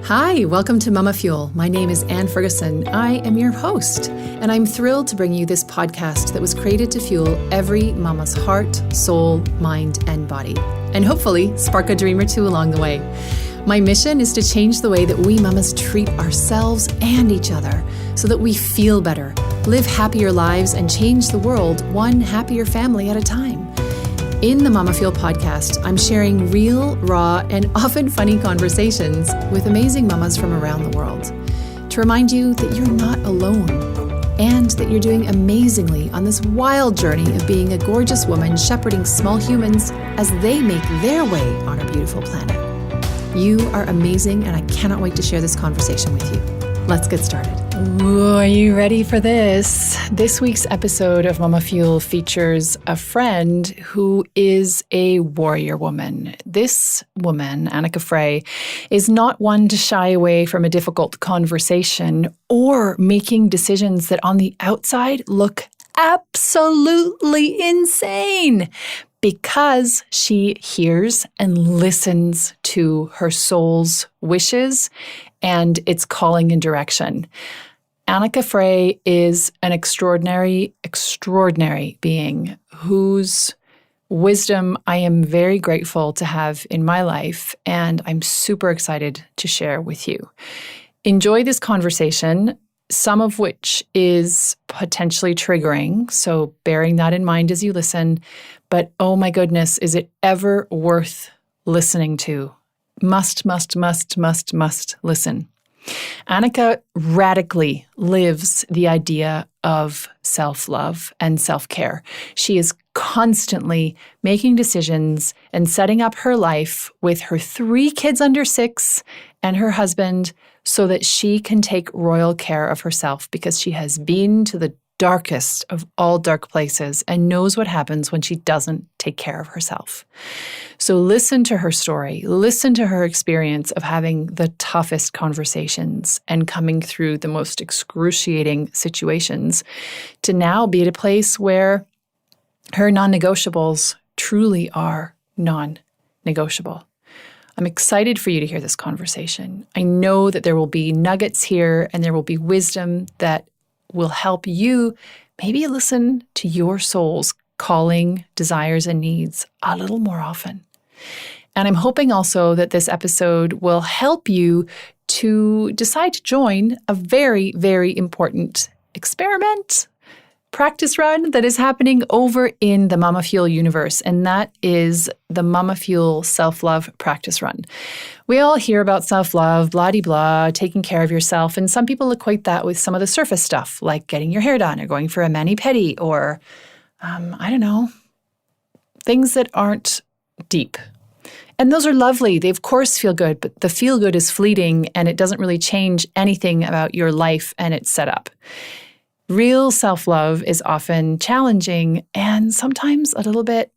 Hi, welcome to MamaFuel. My name is Ann Ferguson. I am your host, and I'm thrilled to bring you this podcast that was created to fuel every mama's heart, soul, mind, and body, and hopefully spark a dream or two along the way. My mission is to change the way that we mamas treat ourselves and each other so that we feel better, live happier lives, and change the world one happier family at a time. In the MamaFuel podcast, I'm sharing real, raw, and often funny conversations with amazing mamas from around the world to remind you that you're not alone and that you're doing amazingly on this wild journey of being a gorgeous woman shepherding small humans as they make their way on our beautiful planet. You are amazing, and I cannot wait to share this conversation with you. Let's get started. Ooh, are you ready for this? This week's episode of MamaFuel features a friend who is a warrior woman. This woman, Annika Frey, is not one to shy away from a difficult conversation or making decisions that on the outside look absolutely insane, because she hears and listens to her soul's wishes and its calling and direction. Annika Frey is an extraordinary being whose wisdom I am very grateful to have in my life, and I'm super excited to share with you. Enjoy this conversation, some of which is potentially triggering, so bearing that in mind as you listen. But oh my goodness, is it ever worth listening to? Must listen. Annika radically lives the idea of self-love and self-care. She is constantly making decisions and setting up her life with her 3 kids under 6 and her husband so that she can take royal care of herself, because she has been to the darkest of all dark places and knows what happens when she doesn't take care of herself. So listen to her story, listen to her experience of having the toughest conversations and coming through the most excruciating situations to now be at a place where her non-negotiables truly are non-negotiable. I'm excited for you to hear this conversation. I know that there will be nuggets here and there will be wisdom that will help you maybe listen to your soul's calling, desires, and needs a little more often. And I'm hoping also that this episode will help you to decide to join a very, very important experiment, practice run that is happening over in the MamaFuel universe, and that is the MamaFuel Self-Love Practice Run. We all hear about self-love, blah-de-blah, taking care of yourself, and some people equate that with some of the surface stuff, like getting your hair done or going for a mani-pedi or, things that aren't deep. And those are lovely. They, of course, feel good, but the feel good is fleeting, and it doesn't really change anything about your life and its setup. Real self-love is often challenging and sometimes a little bit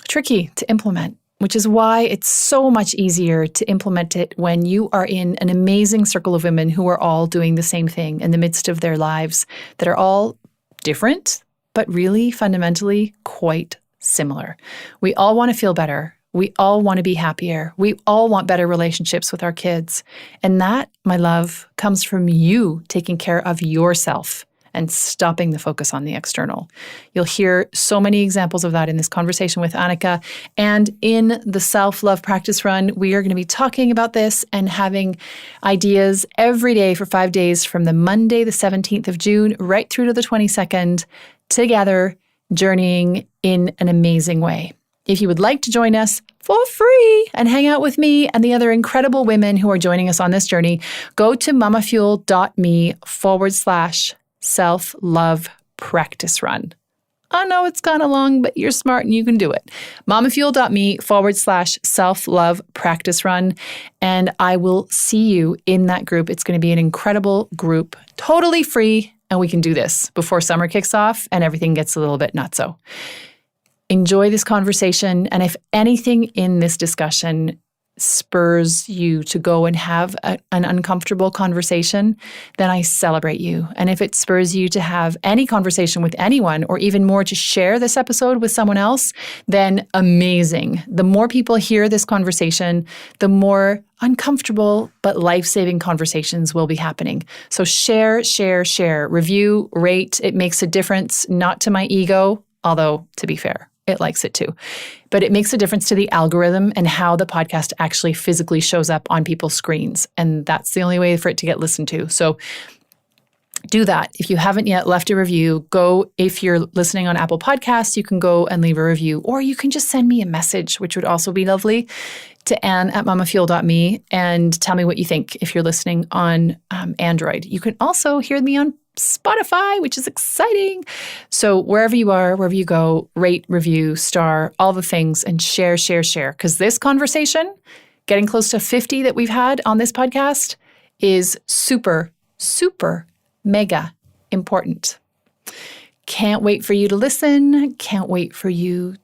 tricky to implement, which is why it's so much easier to implement it when you are in an amazing circle of women who are all doing the same thing in the midst of their lives that are all different, but really fundamentally quite similar. We all want to feel better. We all want to be happier. We all want better relationships with our kids. And that, my love, comes from you taking care of yourself and stopping the focus on the external. You'll hear so many examples of that in this conversation with Annika. And in the Self-Love Practice Run, we are going to be talking about this and having ideas every day for 5 days from the Monday, the 17th of June, right through to the 22nd, together, journeying in an amazing way. If you would like to join us for free and hang out with me and the other incredible women who are joining us on this journey, go to mamafuel.me/self-love practice run. I know it's kind of long, but you're smart and you can do it. mamafuel.me/self-love practice run. And I will see you in that group. It's going to be an incredible group, totally free. And we can do this before summer kicks off and everything gets a little bit nutso. Enjoy this conversation, and if anything in this discussion spurs you to go and have an uncomfortable conversation, then I celebrate you. And if it spurs you to have any conversation with anyone, or even more to share this episode with someone else, then amazing. The more people hear this conversation, the more uncomfortable but life-saving conversations will be happening. So share, review, rate. It makes a difference, not to my ego, although to be fair, it likes it too. But it makes a difference to the algorithm and how the podcast actually physically shows up on people's screens. And that's the only way for it to get listened to. So do that. If you haven't yet left a review, if you're listening on Apple Podcasts, you can go and leave a review, or you can just send me a message, which would also be lovely, to Ann@mamafuel.me and tell me what you think if you're listening on Android. You can also hear me on Spotify, which is exciting. So wherever you are, wherever you go, rate, review, star, all the things, and share. Because this conversation, getting close to 50 that we've had on this podcast, is super, super, mega important. Can't wait for you to listen. Can't wait for you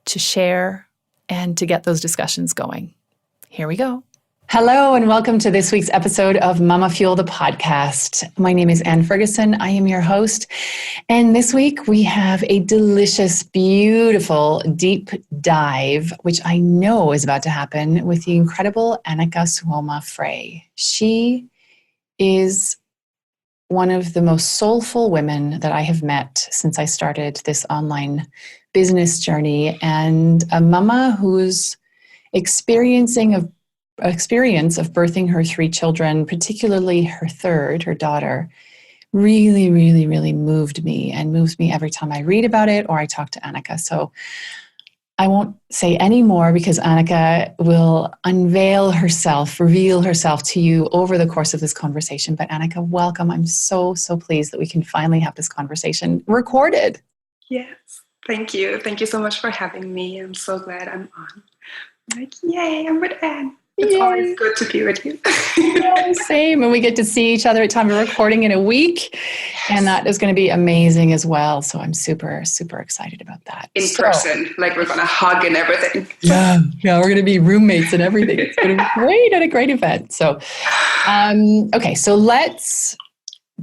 to share and to get those discussions going. Here we go. Hello, and welcome to this week's episode of MamaFuel, the podcast. My name is Ann Ferguson. I am your host. And this week we have a delicious, beautiful deep dive, which I know is about to happen, with the incredible Annika Suoma Frey. She is one of the most soulful women that I have met since I started this online business journey, and a mama who's experience of birthing her 3 children, particularly her third, her daughter, really, really, really moved me, and moves me every time I read about it or I talk to Annika. So I won't say any more, because Annika will reveal herself to you over the course of this conversation. But Annika, welcome. I'm so, so pleased that we can finally have this conversation recorded. Yes. Thank you. Thank you so much for having me. I'm so glad I'm on. I'm like, yay, I'm with Anne. It's always good to be with you. Yeah, same. And we get to see each other at time of recording in a week. Yes. And that is going to be amazing as well. So I'm super, super excited about that. In person, like we're going to hug and everything. Yeah, we're going to be roommates and everything. It's going to be great at a great event. So, okay, so let's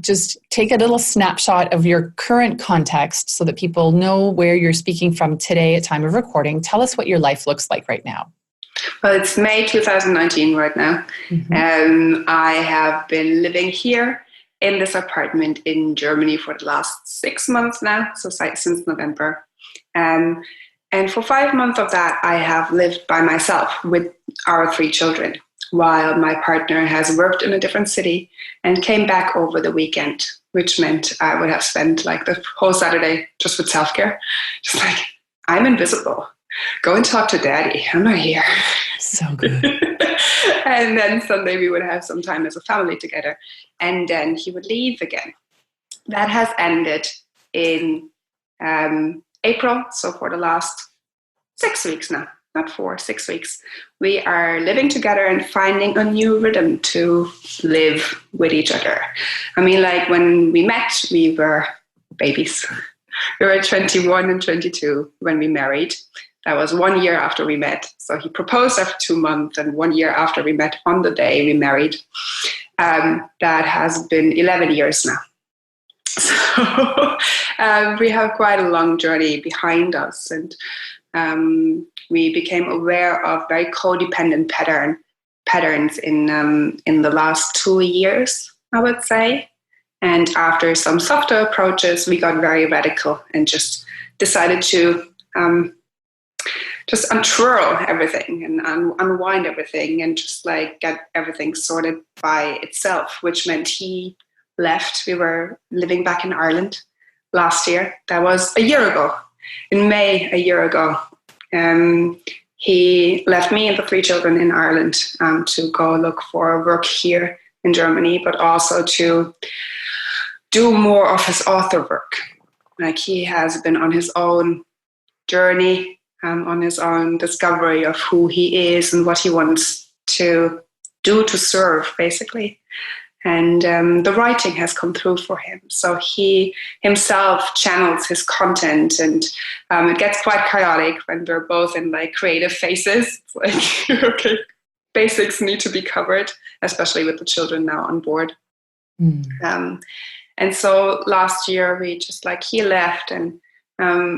just take a little snapshot of your current context so that people know where you're speaking from today at time of recording. Tell us what your life looks like right now. Well, it's May 2019 right now. Mm-hmm. I have been living here in this apartment in Germany for the last 6 months now, so since November. And for 5 months of that, I have lived by myself with our 3 children, while my partner has worked in a different city and came back over the weekend, which meant I would have spent like the whole Saturday just with self-care. Just like, I'm invisible. Go and talk to daddy. I'm not here. So good. And then Sunday we would have some time as a family together. And then he would leave again. That has ended in April. So for the last 6 weeks now, not 4, 6 weeks, we are living together and finding a new rhythm to live with each other. I mean, like when we met, we were babies. We were 21 and 22 when we married. That was 1 year after we met. So he proposed after 2 months, and 1 year after we met, on the day we married. That has been 11 years now. So we have quite a long journey behind us. And we became aware of very codependent patterns in the last 2 years, I would say. And after some softer approaches, we got very radical and just decided to just untwirl everything and unwind everything and just like get everything sorted by itself, which meant he left. We were living back in Ireland last year. That was a year ago, in May, a year ago. He left me and the 3 children in Ireland to go look for work here in Germany, but also to do more of his author work. Like he has been on his own journey, on his own discovery of who he is and what he wants to do to serve, basically. And the writing has come through for him. So he himself channels his content, and it gets quite chaotic when we're both in like creative phases. It's like, okay, basics need to be covered, especially with the children now on board. And so last year we just he left and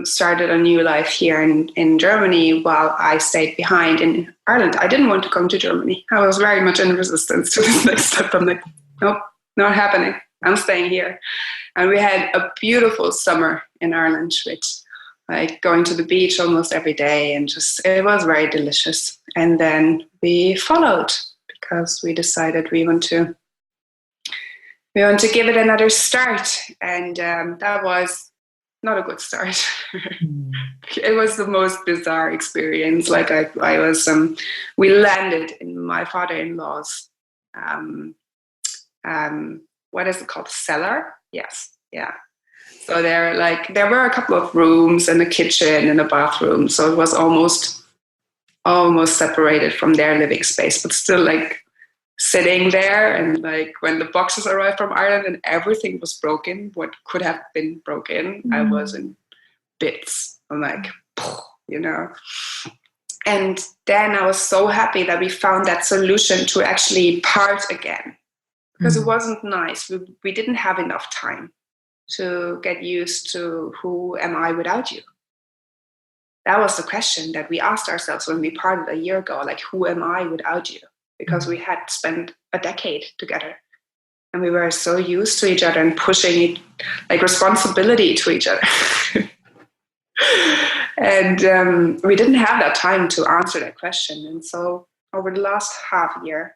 started a new life here in Germany while I stayed behind in Ireland. I didn't want to come to Germany. I was very much in resistance to this next step. I'm like, nope, not happening. I'm staying here. And we had a beautiful summer in Ireland, with going to the beach almost every day, and it was very delicious. And then we followed because we decided we want to give it another start. And that was not a good start. It was the most bizarre experience. We landed in my father-in-law's, what is it called? Cellar? Yes. Yeah. So there were a couple of rooms and a kitchen and a bathroom. So it was almost separated from their living space, but still sitting there. And when the boxes arrived from Ireland and everything was broken, what could have been broken, I was in bits. I'm like, And then I was so happy that we found that solution to actually part again, because it wasn't nice. We didn't have enough time to get used to who am I without you. That was the question that we asked ourselves when we parted a year ago, who am I without you? Because we had spent a decade together and we were so used to each other and pushing responsibility to each other. And we didn't have that time to answer that question. And so over the last half year,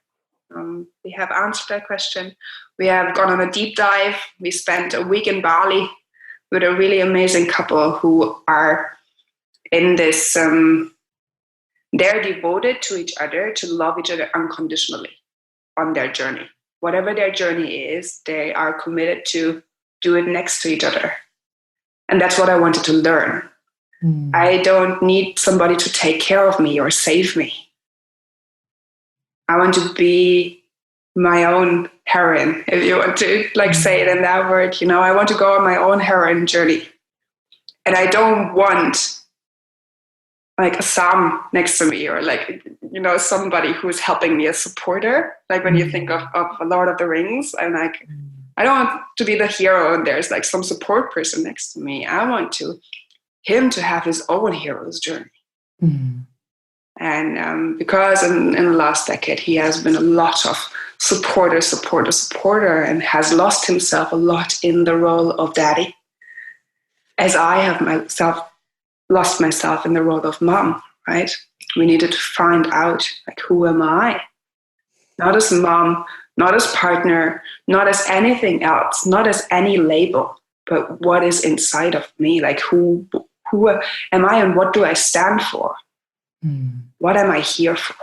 we have answered that question. We have gone on a deep dive. We spent a week in Bali with a really amazing couple who are in this, they're devoted to each other, to love each other unconditionally on their journey. Whatever their journey is, they are committed to do it next to each other. And that's what I wanted to learn. I don't need somebody to take care of me or save me. I want to be my own heroine, if you want to say it in that word. I want to go on my own heroine journey. And I don't want a Sam next to me or somebody who's helping me, a supporter. When you think of Lord of the Rings, I'm I don't want to be the hero and there's some support person next to me. I want him to have his own hero's journey. And because in the last decade, he has been a lot of supporter, and has lost himself a lot in the role of daddy, as I have lost myself in the role of mom, right? We needed to find out, who am I? Not as mom, not as partner, not as anything else, not as any label, but what is inside of me? Who am I and what do I stand for? What am I here for?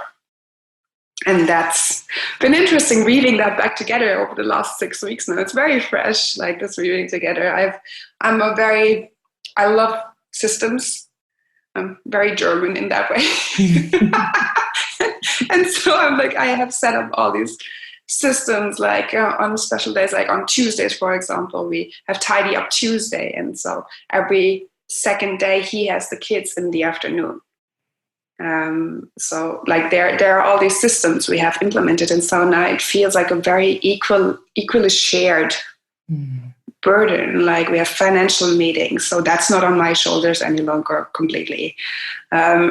And that's been interesting reading that back together over the last 6 weeks now. It's very fresh, this reading together. I love systems. I'm very German in that way. And so I have set up all these systems, on special days, on Tuesdays, for example, we have Tidy Up Tuesday. And so every second day he has the kids in the afternoon. So there are all these systems we have implemented, and so now it feels like a very equally shared burden. We have financial meetings, so that's not on my shoulders any longer completely.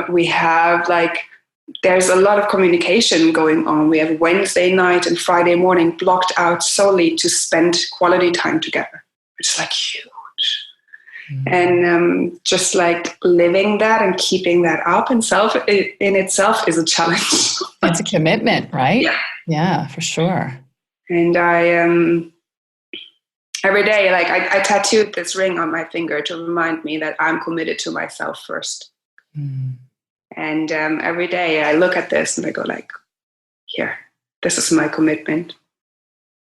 We have there's a lot of communication going on. We have Wednesday night and Friday morning blocked out solely to spend quality time together. It's huge. And just living that and keeping that up in itself is a challenge. It's a commitment, right? Yeah, for sure. And I every day, I tattooed this ring on my finger to remind me that I'm committed to myself first. And every day I look at this and I go here, this is my commitment.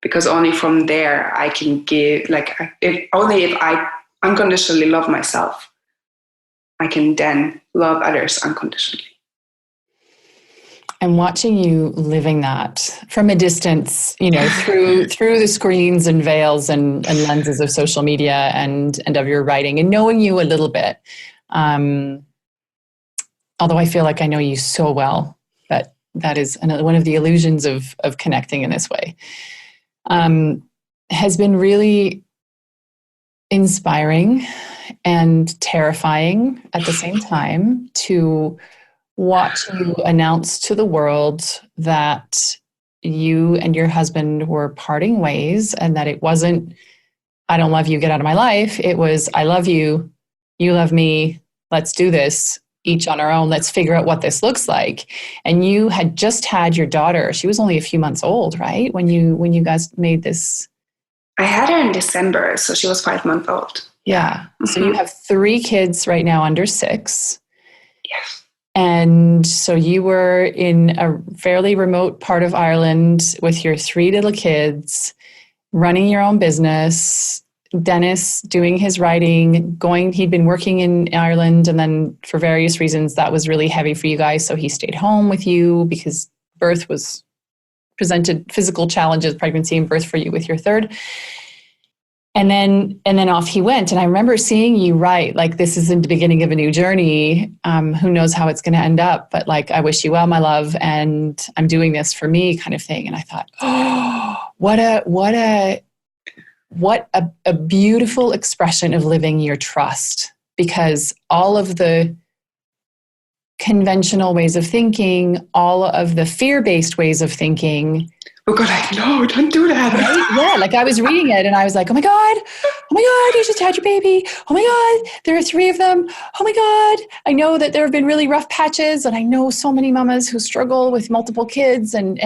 Because only from there I can give, only if I unconditionally love myself, I can then love others unconditionally. And watching you living that from a distance, through the screens and veils and lenses of social media and of your writing, and knowing you a little bit, although I feel like I know you so well, but that is another one of the illusions of connecting in this way, has been really inspiring and terrifying at the same time to watch you announce to the world that you and your husband were parting ways, and that it wasn't, I don't love you, get out of my life. It was, I love you, you love me, let's do this, each on our own, let's figure out what this looks like. And you had just had your daughter. She was only a few months old, right? When you guys made this. I had her in December, so she was 5 months old. Yeah. Mm-hmm. So you have 3 kids right now under 6. Yes. And so you were in a fairly remote part of Ireland with your 3 little kids, running your own business. Dennis doing his writing, he'd been working in Ireland, and then for various reasons that was really heavy for you guys. So he stayed home with you because birth was presented physical challenges, pregnancy and birth for you with your 3rd. And then off he went. And I remember seeing you write, like, this isn't the beginning of a new journey. Who knows how it's going to end up, but like, I wish you well, my love. And I'm doing this for me, kind of thing. And I thought, oh, what a beautiful expression of living your trust, because all of the conventional ways of thinking, all of the fear-based ways of thinking. Oh God, no, don't do that. Right? Yeah, like I was reading it and I was like, oh my God, you just had your baby. Oh my God, there are 3 of them. Oh my God. I know that there have been really rough patches, and I know so many mamas who struggle with multiple kids, and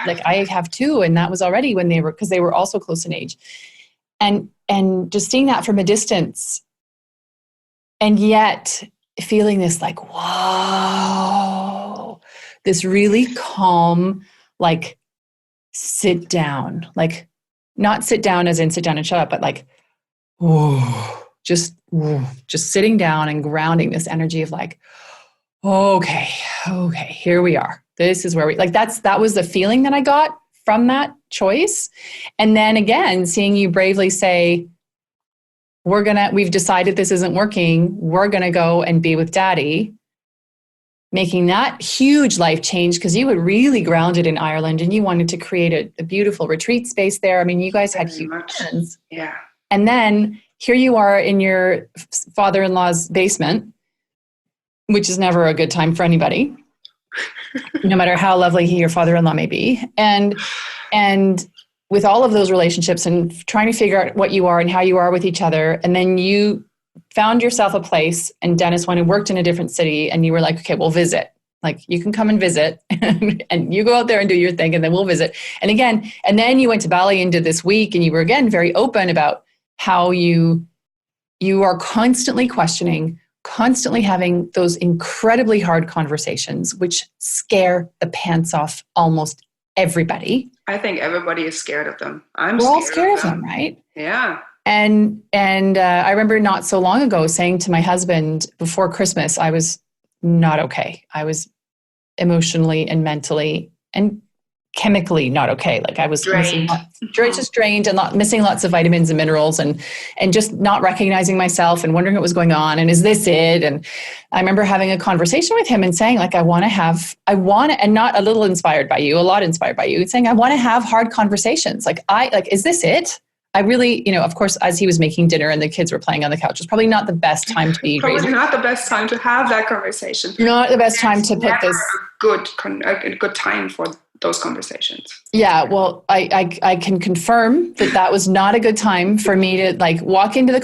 like I have too. And that was already when because they were also close in age. And just seeing that from a distance, and yet feeling this like, whoa, this really calm, like sit down, like not sit down as in sit down and shut up, but like, whoa, just sitting down and grounding this energy of like, okay, here we are. This is where that was the feeling that I got from that choice. And then again, seeing you bravely say, we've decided this isn't working. We're going to go and be with daddy, making that huge life change, because you were really grounded in Ireland and you wanted to create a beautiful retreat space there. I mean, you guys had huge plans. Yeah. And then here you are in your father-in-law's basement, which is never a good time for anybody, no matter how lovely your father-in-law may be. And with all of those relationships and trying to figure out what you are and how you are with each other. And then you found yourself a place, and Dennis went and worked in a different city, and you were like, okay, we'll visit. Like, you can come and visit and you go out there and do your thing, and then we'll visit. And then you went to Bali into this week, and you were again very open about how you are constantly questioning, constantly having those incredibly hard conversations, which scare the pants off almost everybody. I think everybody is scared of them. We're all scared of them, right? Yeah. And I remember not so long ago saying to my husband before Christmas, I was not okay. I was emotionally and mentally and chemically not okay. Like I was drained. Just drained and missing lots of vitamins and minerals, and just not recognizing myself and wondering what was going on. And is this it? And I remember having a conversation with him and saying, like, and not a little inspired by you, a lot inspired by you, and saying, I want to have hard conversations. Is this it? I really, of course, as he was making dinner and the kids were playing on the couch, it's probably not the best time to be probably not the best time to have that conversation. Not the best time to put this. A good time for those conversations. Yeah, well, I can confirm that was not a good time for me to walk into the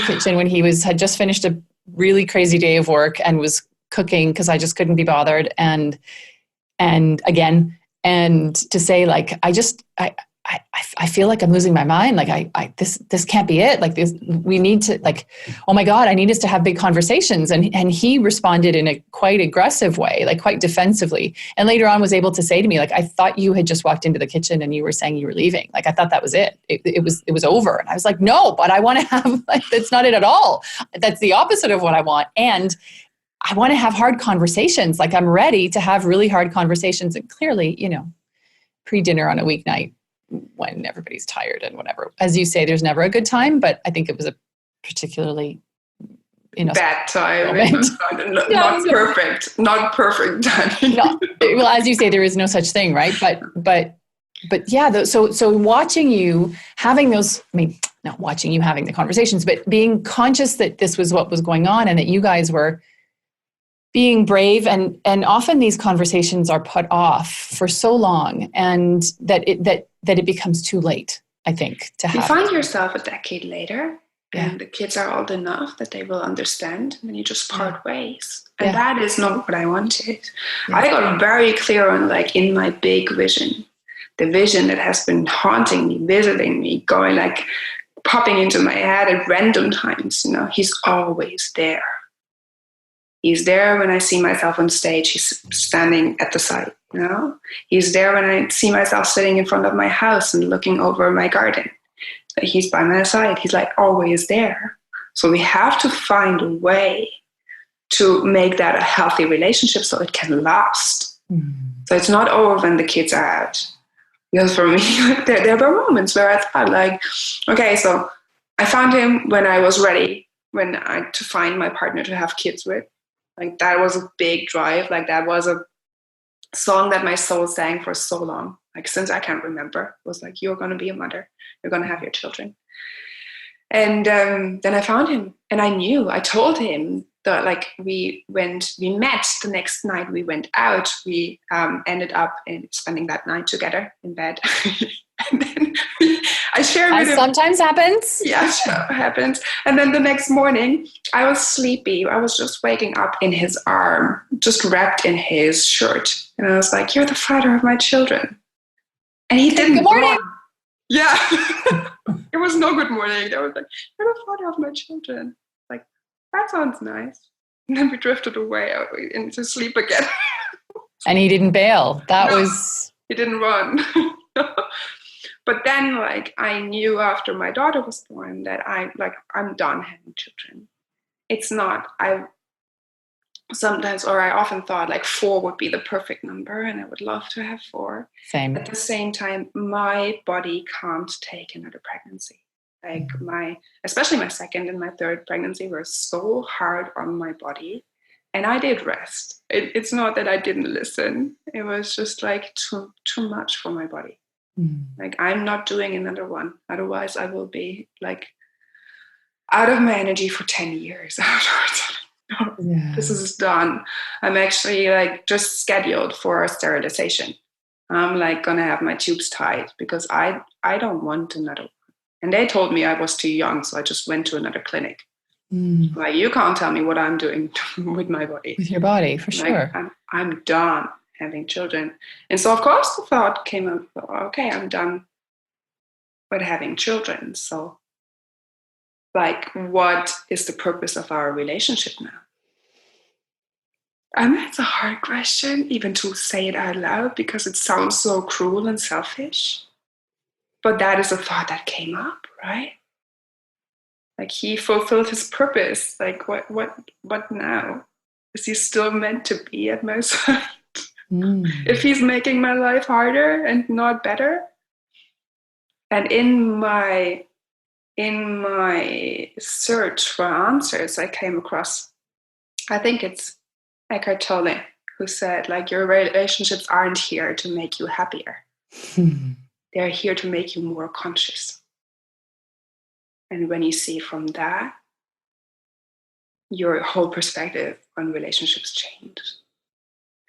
kitchen when he had just finished a really crazy day of work and was cooking because I just couldn't be bothered, and to say I feel like I'm losing my mind. This can't be it. We need to oh my God, I need us to have big conversations. And he responded in a quite aggressive way, quite defensively. And later on was able to say to me, I thought you had just walked into the kitchen and you were saying you were leaving. I thought that was it. It was over. And I was like, no, but I want to have, that's not it at all. That's the opposite of what I want. And I want to have hard conversations. I'm ready to have really hard conversations. And clearly, pre-dinner on a weeknight, when everybody's tired and whatever. As you say, there's never a good time, but I think it was a particularly bad time. Not perfect timing. No, well, as you say, there is no such thing, right? But yeah. So watching you having those, not watching you having the conversations, but being conscious that this was what was going on and that you guys were being brave, and often these conversations are put off for so long, and that it becomes too late, I think, to have. You find yourself a decade later, and the kids are old enough that they will understand, and you just part ways. And that is not what I wanted. Yeah. I got very clear on, like, in my big vision, the vision that has been haunting me, visiting me, going, like, popping into my head at random times. He's always there. He's there when I see myself on stage. He's standing at the side, He's there when I see myself sitting in front of my house and looking over my garden. He's by my side. He's, like, always there. So we have to find a way to make that a healthy relationship so it can last. Mm. So it's not over when the kids are out. Because for me, there were moments where I thought, like, okay, so I found him when I was ready, to find my partner to have kids with. Like, that was a big drive. Like, that was a song that my soul sang for so long. Like, since I can't remember. It was like, you're going to be a mother. You're going to have your children. And then I found him. And I told him that, like, we met the next night. We went out. We ended up spending that night together in bed. And then I shared with him. Sometimes happens. Yeah, sure, happens. And then the next morning, I was sleepy. I was just waking up in his arm, just wrapped in his shirt. And I was like, you're the father of my children. And he didn't. Good morning. Run. Yeah. It was no good morning. I was like, you're the father of my children. Like, that sounds nice. And then we drifted away into sleep again. And he didn't bail. He didn't run. But then, like, I knew after my daughter was born that I'm done having children. It's not, I often thought, like, 4 would be the perfect number, and I would love to have 4. Same. At the same time, my body can't take another pregnancy. Like, especially my second and my third pregnancy were so hard on my body, and I did rest. It's not that I didn't listen. It was just, like, too much for my body. Like, I'm not doing another one. Otherwise, I will be, like, out of my energy for 10 years afterwards. No, this is done. I'm actually, like, just scheduled for a sterilization. I'm, like, gonna have my tubes tied because I don't want another one. And they told me I was too young, so I just went to another clinic. Like, you can't tell me what I'm doing with my body. With your body, for sure. Like, I'm done having children. And so, of course, the thought came up, okay, I'm done with having children. So, like, what is the purpose of our relationship now? It's a hard question, even to say it out loud, because it sounds so cruel and selfish. But that is a thought that came up, right? Like, he fulfilled his purpose. Like, what now? Is he still meant to be at my side? If he's making my life harder and not better? And in my search for answers, I came across, I think it's Eckhart Tolle, who said, like, your relationships aren't here to make you happier. They're here to make you more conscious. And when you see from that, your whole perspective on relationships changes.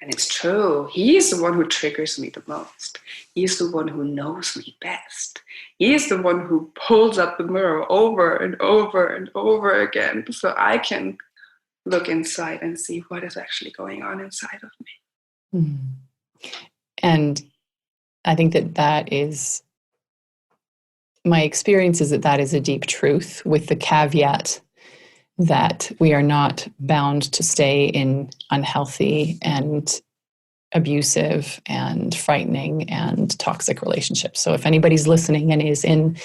And it's true. He's the one who triggers me the most. He's the one who knows me best. He's the one who pulls up the mirror over and over and over again so I can look inside and see what is actually going on inside of me. And I think that is, my experience is that is a deep truth, with the caveat that we are not bound to stay in unhealthy and abusive and frightening and toxic relationships. So if anybody's listening and is in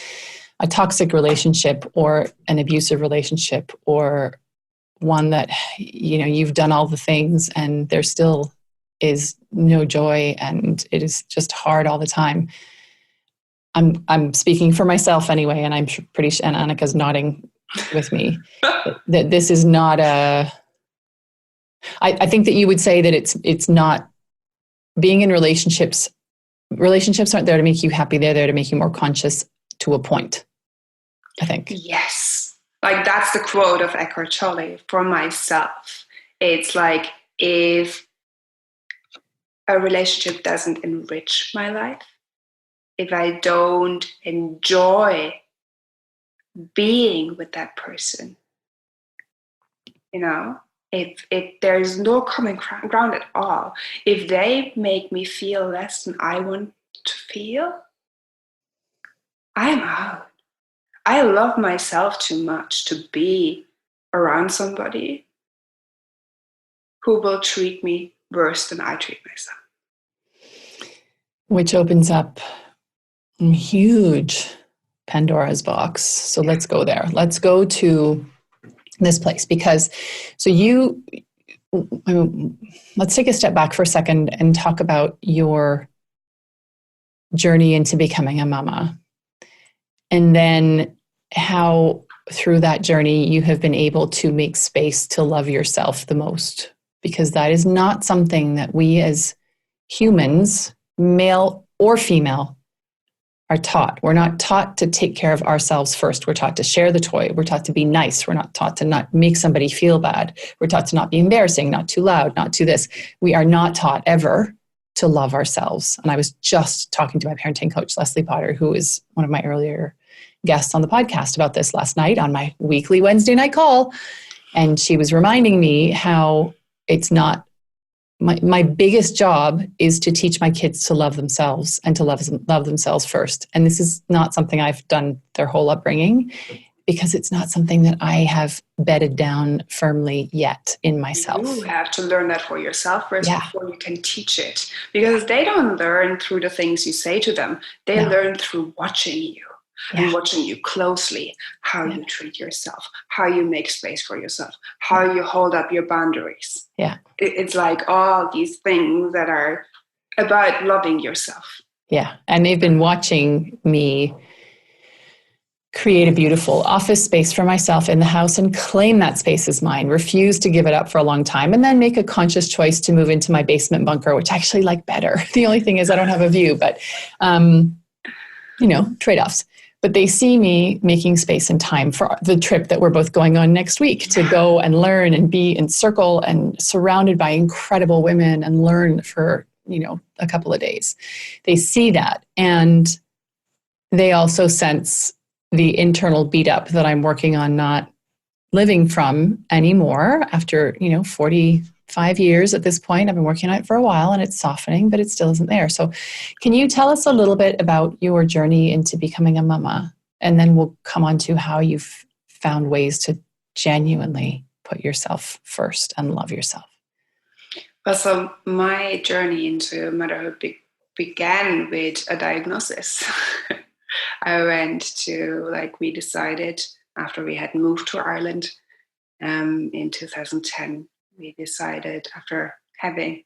a toxic relationship or an abusive relationship, or one that, you've done all the things and there still is no joy and it is just hard all the time, I'm speaking for myself anyway, and I'm pretty sure, and Annika's nodding with me that this is not I think that you would say that it's not being in relationships. Relationships aren't there to make you happy. They're there to make you more conscious to a point, I think. Yes. Like that's the quote of Eckhart Tolle for myself. It's like, if a relationship doesn't enrich my life, if I don't enjoy being with that person, if there's no common ground at all, if they make me feel less than I want to feel, I'm out. I love myself too much to be around somebody who will treat me worse than I treat myself. Which opens up a huge Pandora's box. So let's go there. Let's go to this place because, let's take a step back for a second and talk about your journey into becoming a mama. And then how through that journey you have been able to make space to love yourself the most, because that is not something that we as humans, male or female, are taught. We're not taught to take care of ourselves first. We're taught to share the toy. We're taught to be nice. We're not taught to not make somebody feel bad. We're taught to not be embarrassing, not too loud, not too this. We are not taught ever to love ourselves. And I was just talking to my parenting coach, Leslie Potter, who is one of my earlier guests on the podcast, about this last night on my weekly Wednesday night call. And she was reminding me how it's not my biggest job is to teach my kids to love themselves and to love themselves first. And this is not something I've done their whole upbringing, because it's not something that I have bedded down firmly yet in myself. You have to learn that for yourself first before you can teach it. Because they don't learn through the things you say to them. They learn through watching you. And watching you closely, how you treat yourself, how you make space for yourself, how you hold up your boundaries. Yeah. It's like all these things that are about loving yourself. Yeah. And they've been watching me create a beautiful office space for myself in the house and claim that space as mine, refuse to give it up for a long time, and then make a conscious choice to move into my basement bunker, which I actually like better. The only thing is I don't have a view, but, trade-offs. But they see me making space and time for the trip that we're both going on next week, to go and learn and be in circle and surrounded by incredible women and learn for, a couple of days. They see that. And they also sense the internal beat up that I'm working on not living from anymore after, 45 years at this point. I've been working on it for a while and it's softening, but it still isn't there. So can you tell us a little bit about your journey into becoming a mama? And then we'll come on to how you've found ways to genuinely put yourself first and love yourself. Well, so my journey into motherhood began with a diagnosis. We decided after we had moved to Ireland in 2010, we decided after having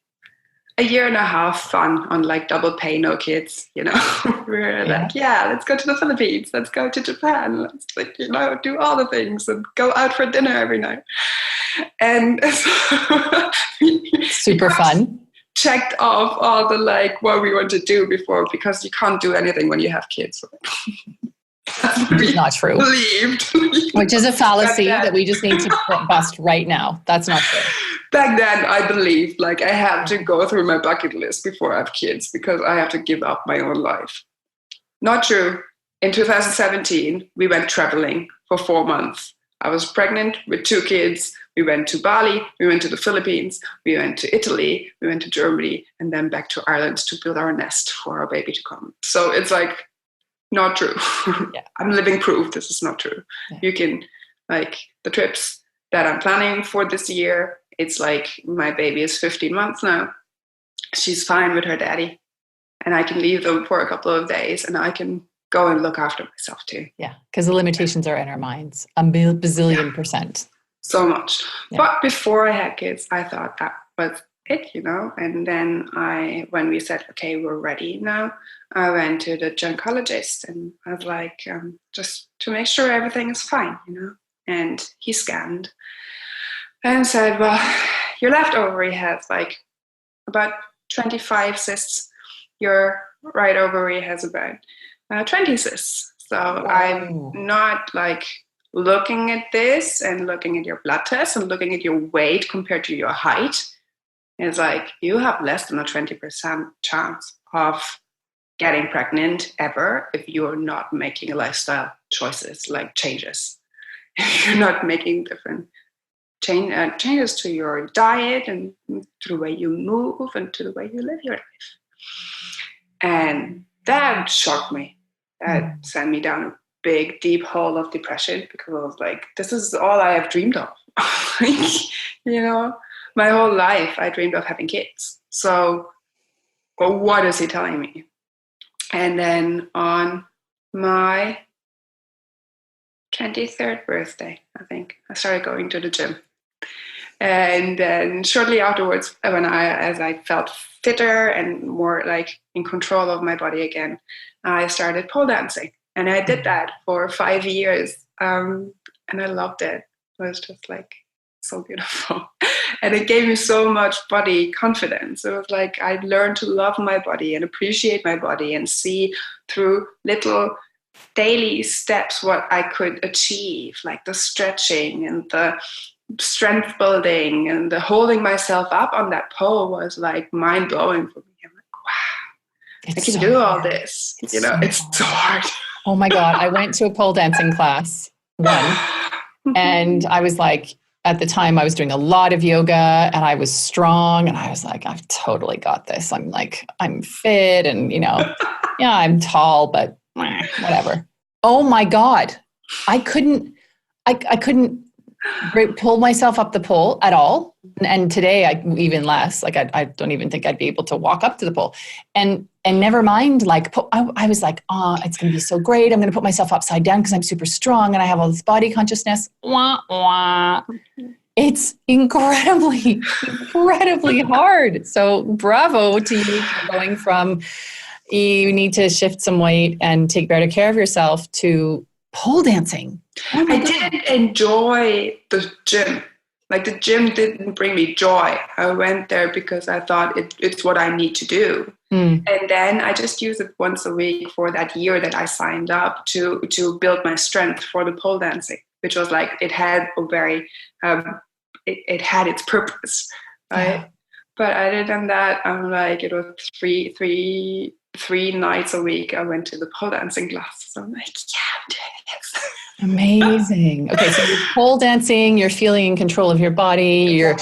a year and a half fun on double pay, no kids, we were let's go to the Philippines, let's go to Japan, let's do all the things and go out for dinner every night. And so super fun. Checked off all the what we want to do before, because you can't do anything when you have kids. Which is not true. Believed. Which is a fallacy that we just need to bust right now. That's not true. Back then, I believed I have to go through my bucket list before I have kids, because I have to give up my own life. Not true. In 2017, we went traveling for 4 months. I was pregnant with 2 kids. We went to Bali, we went to the Philippines, we went to Italy, we went to Germany, and then back to Ireland to build our nest for our baby to come. So it's not true. Yeah. I'm living proof this is not true. Yeah. You can, the trips that I'm planning for this year, it's my baby is 15 months now. She's fine with her daddy. And I can leave them for a couple of days and I can go and look after myself too. Yeah, because the limitations are in our minds, a bazillion %. So much. Yeah. But before I had kids, I thought that was it, And then when we said, okay, we're ready now, I went to the gynecologist and I was just to make sure everything is fine, and he scanned and said, well, your left ovary has like about 25 cysts. Your right ovary has about 20 cysts. So I'm not like looking at this and looking at your blood test and looking at your weight compared to your height. It's like, you have less than a 20% chance of getting pregnant ever if you're not making lifestyle choices, like changes. If you're not making different changes to your diet and to the way you move and to the way you live your life. And that shocked me. That sent me down a big, deep hole of depression, because I was like, this is all I have dreamed of. You know, my whole life I dreamed of having kids. So, well, what is he telling me? And then on my 23rd birthday, I think, I started going to the gym. And then shortly afterwards, as I felt fitter and more like in control of my body again, I started pole dancing. And I did that for 5 years. And I loved it. It was just like so beautiful. And it gave me so much body confidence. It was like I learned to love my body and appreciate my body and see through little daily steps what I could achieve, like the stretching and the strength building and the holding myself up on that pole was like mind blowing for me. I'm like, wow, I can do all this. You know, it's so hard. Oh my God. I went to a pole dancing class once, and I was like, at the time I was doing a lot of yoga and I was strong, and I was like, I've totally got this. I'm fit and, you know, yeah, I'm tall, but whatever. Oh my God. I couldn't pull myself up the pole at all. And today even less, like I don't even think I'd be able to walk up to the pole, and never mind, like I was like, oh, it's going to be so great. I'm going to put myself upside down because I'm super strong and I have all this body consciousness. Wah, wah. It's incredibly hard. So bravo to you for going from you need to shift some weight and take better care of yourself to pole dancing. Oh I didn't enjoy the gym. Like the gym didn't bring me joy. I went there because I thought it's what I need to do. And then I just used it once a week for that year that I signed up to build my strength for the pole dancing, which was like, it had a very, it had its purpose, right? Yeah. But other than that, I'm like, it was three nights a week I went to the pole dancing class. So I'm like, yeah, I'm doing this. Amazing. Okay, so you're pole dancing, you're feeling in control of your body, you're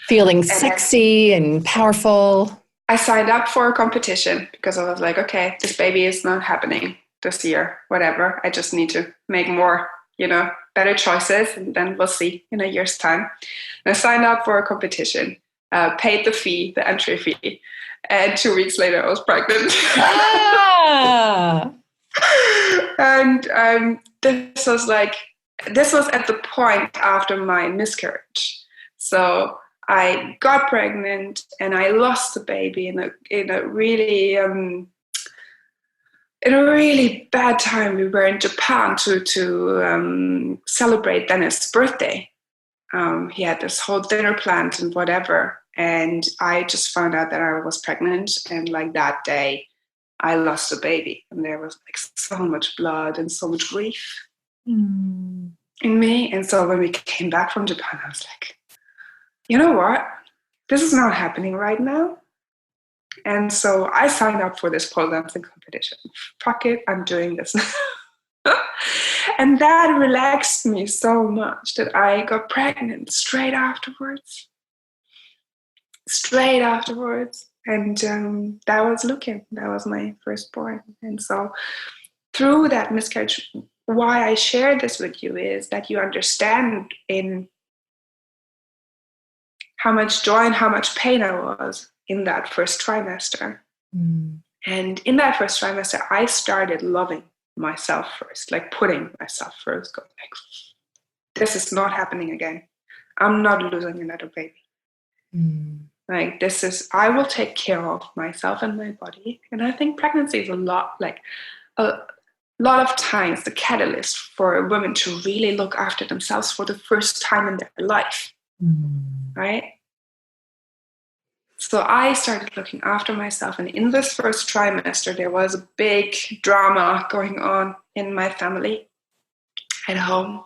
feeling sexy and powerful. I signed up for a competition because I was like, okay, this baby is not happening this year, whatever. I just need to make more, better choices, and then we'll see in a year's time. And I signed up for a competition, paid the entry fee, and 2 weeks later I was pregnant. Ah! And this was at the point after my miscarriage. So I got pregnant and I lost the baby in a really bad time. We were in Japan to celebrate Dennis' birthday. He had this whole dinner planned and whatever. And I just found out that I was pregnant. And like that day, I lost a baby. And there was like so much blood and so much grief in me. And so when we came back from Japan, I was like, you know what? This is not happening right now. And so I signed up for this pole dancing competition. Fuck it, I'm doing this. And that relaxed me so much that I got pregnant straight afterwards. And that was Lucan. That was my firstborn. And so through that miscarriage, why I share this with you is that you understand in how much joy and how much pain I was in that first trimester. And in that first trimester, I started loving myself first, like putting myself first, going like, this is not happening again. I'm not losing another baby. Like I will take care of myself and my body. And I think pregnancy is a lot like, lot of times the catalyst for women to really look after themselves for the first time in their life, right? So I started looking after myself. And in this first trimester, there was a big drama going on in my family at home.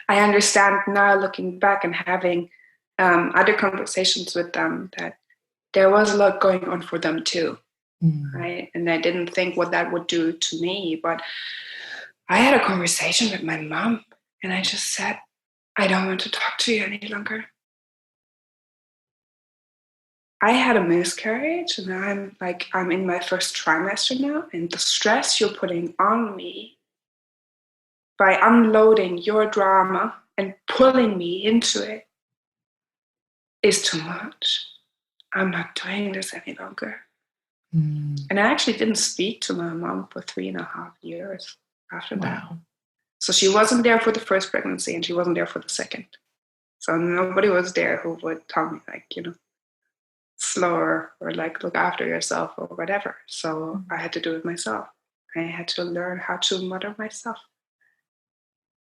I understand now, looking back and having other conversations with them, that there was a lot going on for them too, right? And I didn't think what that would do to me. But I had a conversation with my mom, and I just said, I don't want to talk to you any longer. I had a miscarriage, and I'm in my first trimester now, and the stress you're putting on me by unloading your drama and pulling me into it is too much. I'm not doing this any longer. And I actually didn't speak to my mom for 3.5 years after that. So she wasn't there for the first pregnancy, and she wasn't there for the second. So nobody was there who would tell me, like, slower, or like look after yourself or whatever. So I had to do it myself. I had to learn how to mother myself.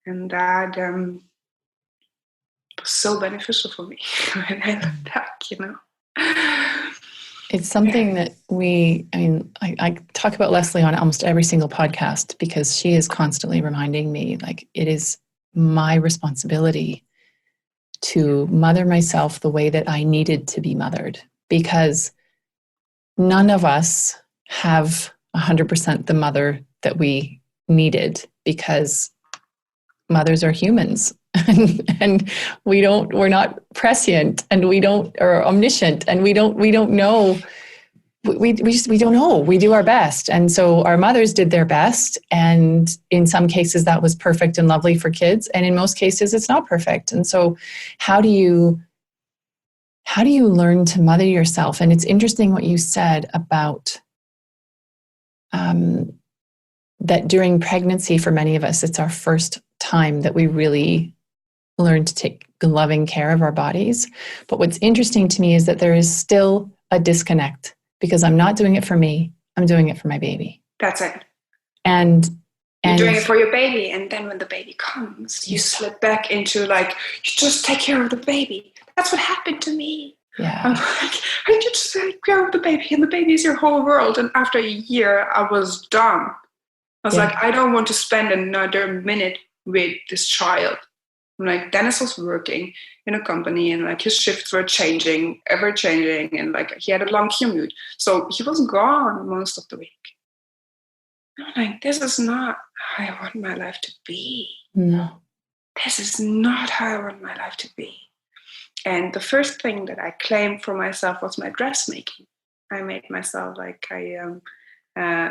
And that was so beneficial for me when I look back, It's something that I talk about Leslie on almost every single podcast, because she is constantly reminding me, like, it is my responsibility to mother myself the way that I needed to be mothered, because none of us have 100% the mother that we needed, because mothers are humans. And we're not prescient, and or omniscient, and we don't know. We don't know. We do our best. And so our mothers did their best. And in some cases that was perfect and lovely for kids. And in most cases it's not perfect. And so how do you learn to mother yourself? And it's interesting what you said about that during pregnancy, for many of us, it's our first time that we really learn to take loving care of our bodies. But what's interesting to me is that there is still a disconnect, because I'm not doing it for me. I'm doing it for my baby. That's it. And you're doing it for your baby. And then when the baby comes, you slip back into like, you just take care of the baby. That's what happened to me. Yeah. I'm like, I just take care of the baby, and the baby is your whole world. And after a year, I was done. I was like, I don't want to spend another minute with this child. I'm like, Dennis was working in a company, and like his shifts were changing, ever changing, and like he had a long commute. So he was gone most of the week. I'm like, this is not how I want my life to be. No. This is not how I want my life to be. And the first thing that I claimed for myself was my dressmaking. I made myself, like, I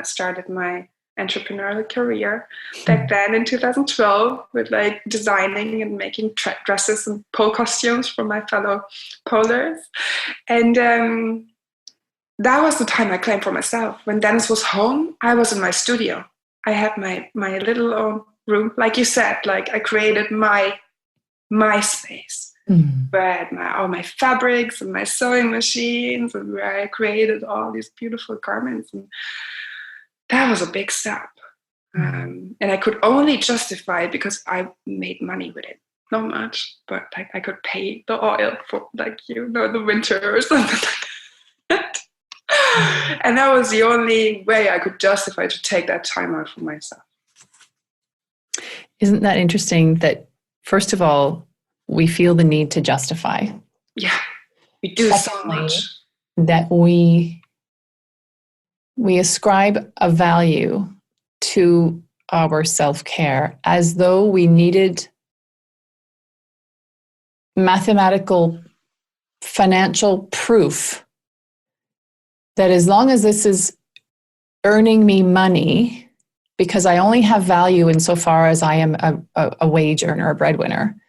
started my entrepreneurial career back then in 2012 with like designing and making dresses and pole costumes for my fellow polers. And that was the time I claimed for myself. When Dennis was home, I was in my studio. I had my little own room. Like you said, like I created my space. Where I had all my fabrics and my sewing machines, and where I created all these beautiful garments. And that was a big step. And I could only justify it because I made money with it. Not much, but like I could pay the oil for the winter or something like that. And that was the only way I could justify to take that time out for myself. Isn't that interesting that, first of all, we feel the need to justify? Yeah, we do. Secondly, so much. That we ascribe a value to our self-care as though we needed mathematical, financial proof that as long as this is earning me money, because I only have value insofar as I am a wage earner, a breadwinner.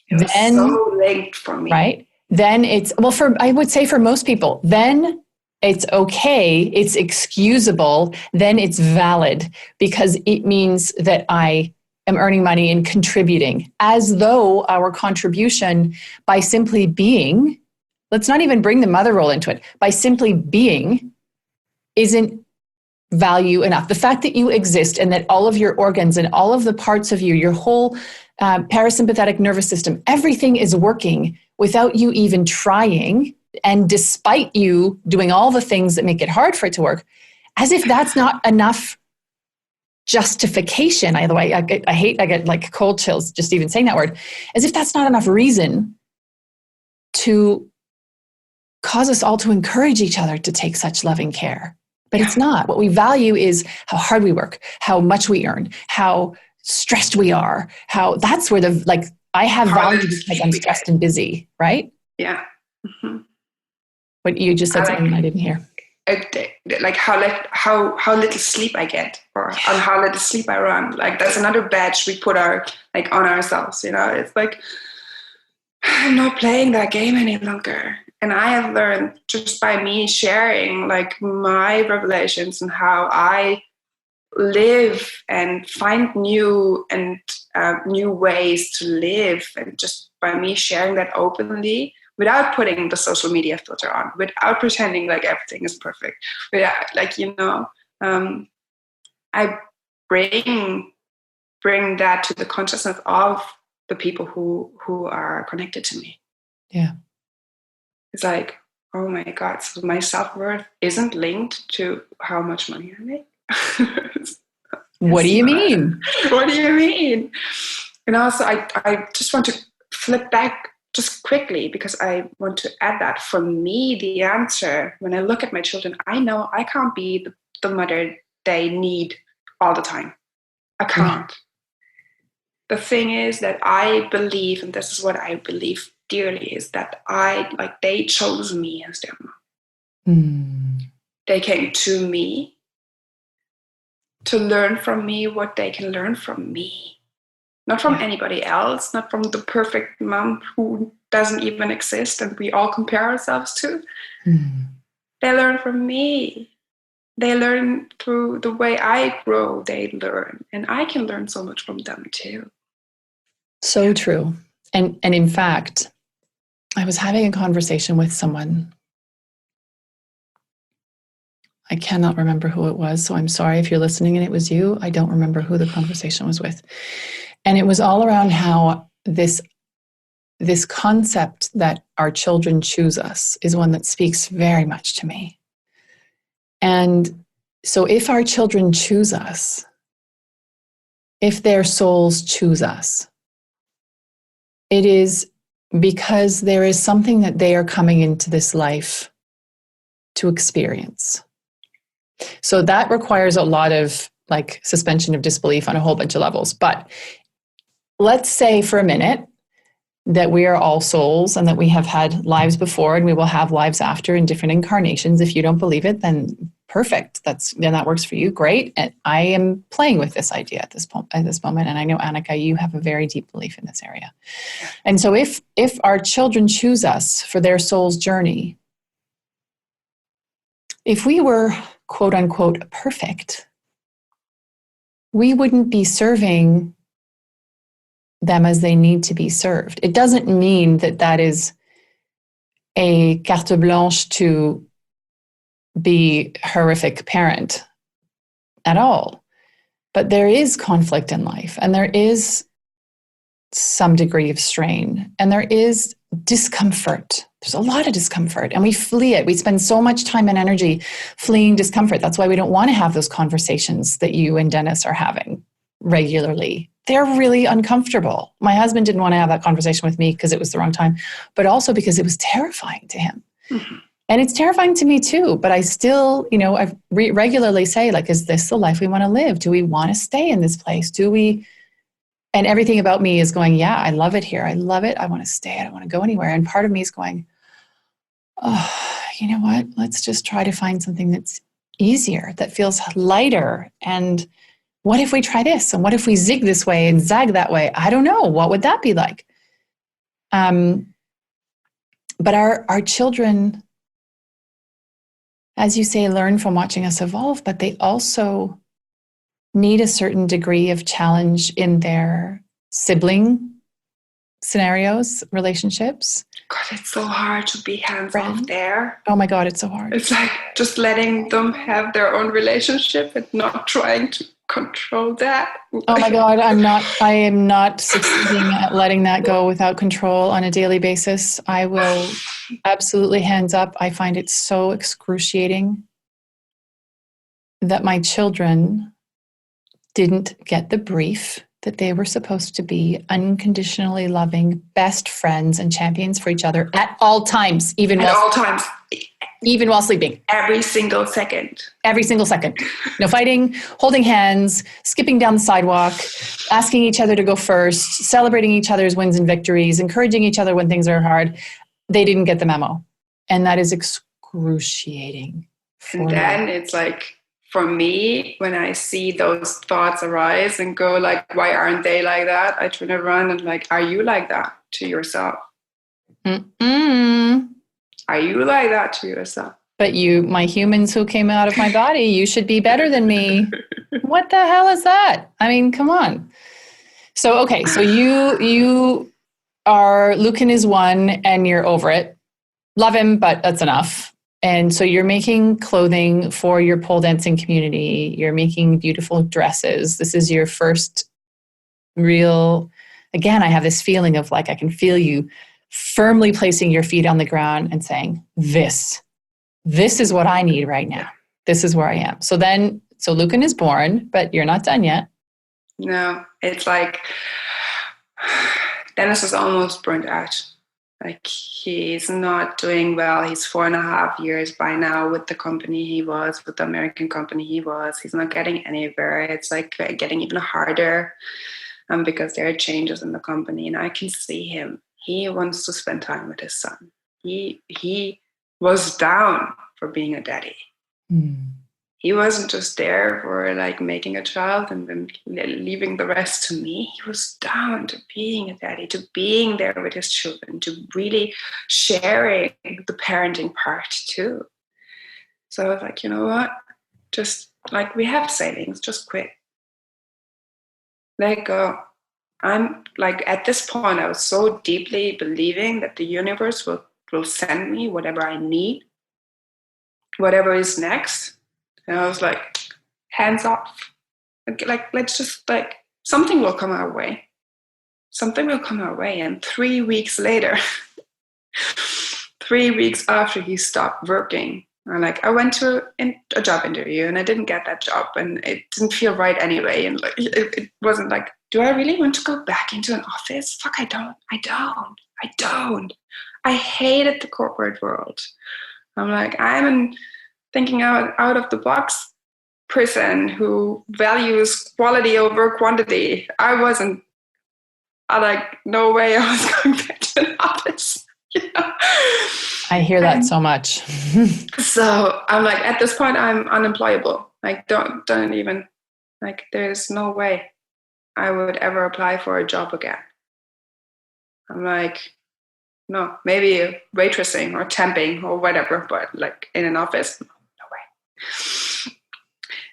Then, so linked for me. Right? Then I would say for most people, then it's okay, it's excusable, then it's valid, because it means that I am earning money and contributing, as though our contribution by simply being, let's not even bring the mother role into it, by simply being isn't value enough. The fact that you exist and that all of your organs and all of the parts of you, your whole parasympathetic nervous system, everything is working without you even trying, and despite you doing all the things that make it hard for it to work, as if that's not enough justification. By the way, I get like cold chills just even saying that word, as if that's not enough reason to cause us all to encourage each other to take such loving care. But it's not. What we value is how hard we work, how much we earn, how stressed we are, how that's where I have value because I'm stressed and busy, right? Yeah. Mm-hmm. What you just said something I didn't hear. Like how little sleep I get, or on how little sleep I run. Like that's another badge we put on ourselves. It's like, I'm not playing that game any longer. And I have learned just by me sharing like my revelations and how I live and find new ways to live, and just by me sharing that openly, without putting the social media filter on, without pretending like everything is perfect, without I bring that to the consciousness of the people who are connected to me. Yeah. It's like, oh my God, so my self-worth isn't linked to how much money I make. What do you mean? What do you mean? And also, I just want to flip back just quickly, because I want to add that for me, the answer, when I look at my children, I know I can't be the mother they need all the time. I can't. The thing is that I believe, and this is what I believe dearly, is that they chose me as their mom. They came to me to learn from me what they can learn from me. Not from anybody else, not from the perfect mom who doesn't even exist and we all compare ourselves to. They learn from me. They learn through the way I grow, they learn. And I can learn so much from them too. So true. And in fact, I was having a conversation with someone. I cannot remember who it was, so I'm sorry if you're listening and it was you. I don't remember who the conversation was with. And it was all around how this concept that our children choose us is one that speaks very much to me. And so if our children choose us, if their souls choose us, it is because there is something that they are coming into this life to experience. So that requires a lot of suspension of disbelief on a whole bunch of levels. But let's say for a minute that we are all souls and that we have had lives before and we will have lives after in different incarnations. If you don't believe it, then perfect. Then that works for you. Great. And I am playing with this idea at this moment. And I know, Annika, you have a very deep belief in this area. And so if our children choose us for their soul's journey, if we were quote unquote perfect, we wouldn't be serving them as they need to be served. It doesn't mean that is a carte blanche to be a horrific parent at all. But there is conflict in life, and there is some degree of strain, and there is discomfort. There's a lot of discomfort, and we flee it. We spend so much time and energy fleeing discomfort. That's why we don't want to have those conversations that you and Dennis are having regularly. They're really uncomfortable. My husband didn't want to have that conversation with me because it was the wrong time, but also because it was terrifying to him. Mm-hmm. And it's terrifying to me too, but I still, I regularly say, is this the life we want to live? Do we want to stay in this place? Do we? And everything about me is going, yeah, I love it here. I love it. I want to stay. I don't want to go anywhere. And part of me is going, oh, you know what? Let's just try to find something that's easier, that feels lighter. And what if we try this? And what if we zig this way and zag that way? I don't know. What would that be like? But our children, as you say, learn from watching us evolve, but they also need a certain degree of challenge in their sibling scenarios, relationships? God, it's so hard to be hands off there. Oh my God, it's so hard. It's like just letting them have their own relationship and not trying to control that. Oh my God, I am not succeeding at letting that go without control on a daily basis. I will absolutely, hands up. I find it so excruciating that my children didn't get the brief that they were supposed to be unconditionally loving best friends and champions for each other at all times, even while sleeping. Every single second. Every single second. No fighting, holding hands, skipping down the sidewalk, asking each other to go first, celebrating each other's wins and victories, encouraging each other when things are hard. They didn't get the memo. And that is excruciating. And then it's like, for me, when I see those thoughts arise and go like, why aren't they like that? I turn around and like, are you like that to yourself? Mm-mm. Are you like that to yourself? But you, my humans who came out of my body, you should be better than me. What the hell is that? I mean, come on. So, okay. So you are, Lucan is one and you're over it. Love him, but that's enough. And so you're making clothing for your pole dancing community. You're making beautiful dresses. This is your first real, again, I have this feeling of like, I can feel you firmly placing your feet on the ground and saying, this is what I need right now. This is where I am. So Lucan is born, but you're not done yet. No, it's like, Dennis is almost burnt out. Like he's not doing well. He's 4.5 years by now with the company he was, with the American company he was. He's not getting anywhere. It's like getting even harder because there are changes in the company. And I can see him. He wants to spend time with his son. He was down for being a daddy. Mm. He wasn't just there for like making a child and then leaving the rest to me. He was down to being a daddy, to being there with his children, to really sharing the parenting part too. So I was like, you know what? Just like we have savings, just quit. Let go. I'm like, at this point, I was so deeply believing that the universe will send me whatever I need, whatever is next. And I was like, hands off. Like, let's just like, something will come our way. Something will come our way. And 3 weeks later, 3 weeks after he stopped working, I went to a job interview and I didn't get that job and it didn't feel right anyway. And like, it wasn't like, do I really want to go back into an office? Fuck, I don't. I hated the corporate world. I'm like, I'm thinking out of the box person who values quality over quantity. I like, no way I was going back to an office. You know? I hear that so much. So I'm like, at this point, I'm unemployable. Like, don't even, like, there's no way I would ever apply for a job again. I'm like, no, maybe waitressing or temping or whatever, but like in an office, no way.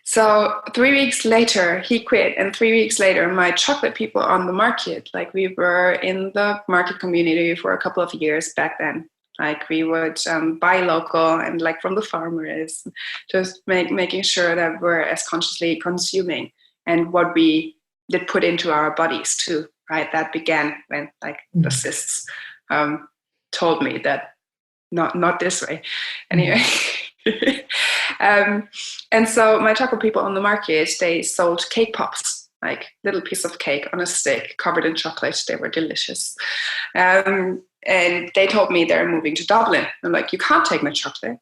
So 3 weeks later, he quit. And 3 weeks later, my chocolate people on the market, like we were in the market community for a couple of years back then. Like we would buy local and like from the farmers, just making sure that we're as consciously consuming and what we did put into our bodies too, right? That began when like the cysts told me that not this way. Anyway. And so my chocolate people on the market, they sold cake pops, like little piece of cake on a stick covered in chocolate. They were delicious. And they told me they're moving to Dublin. I'm like, you can't take my chocolate.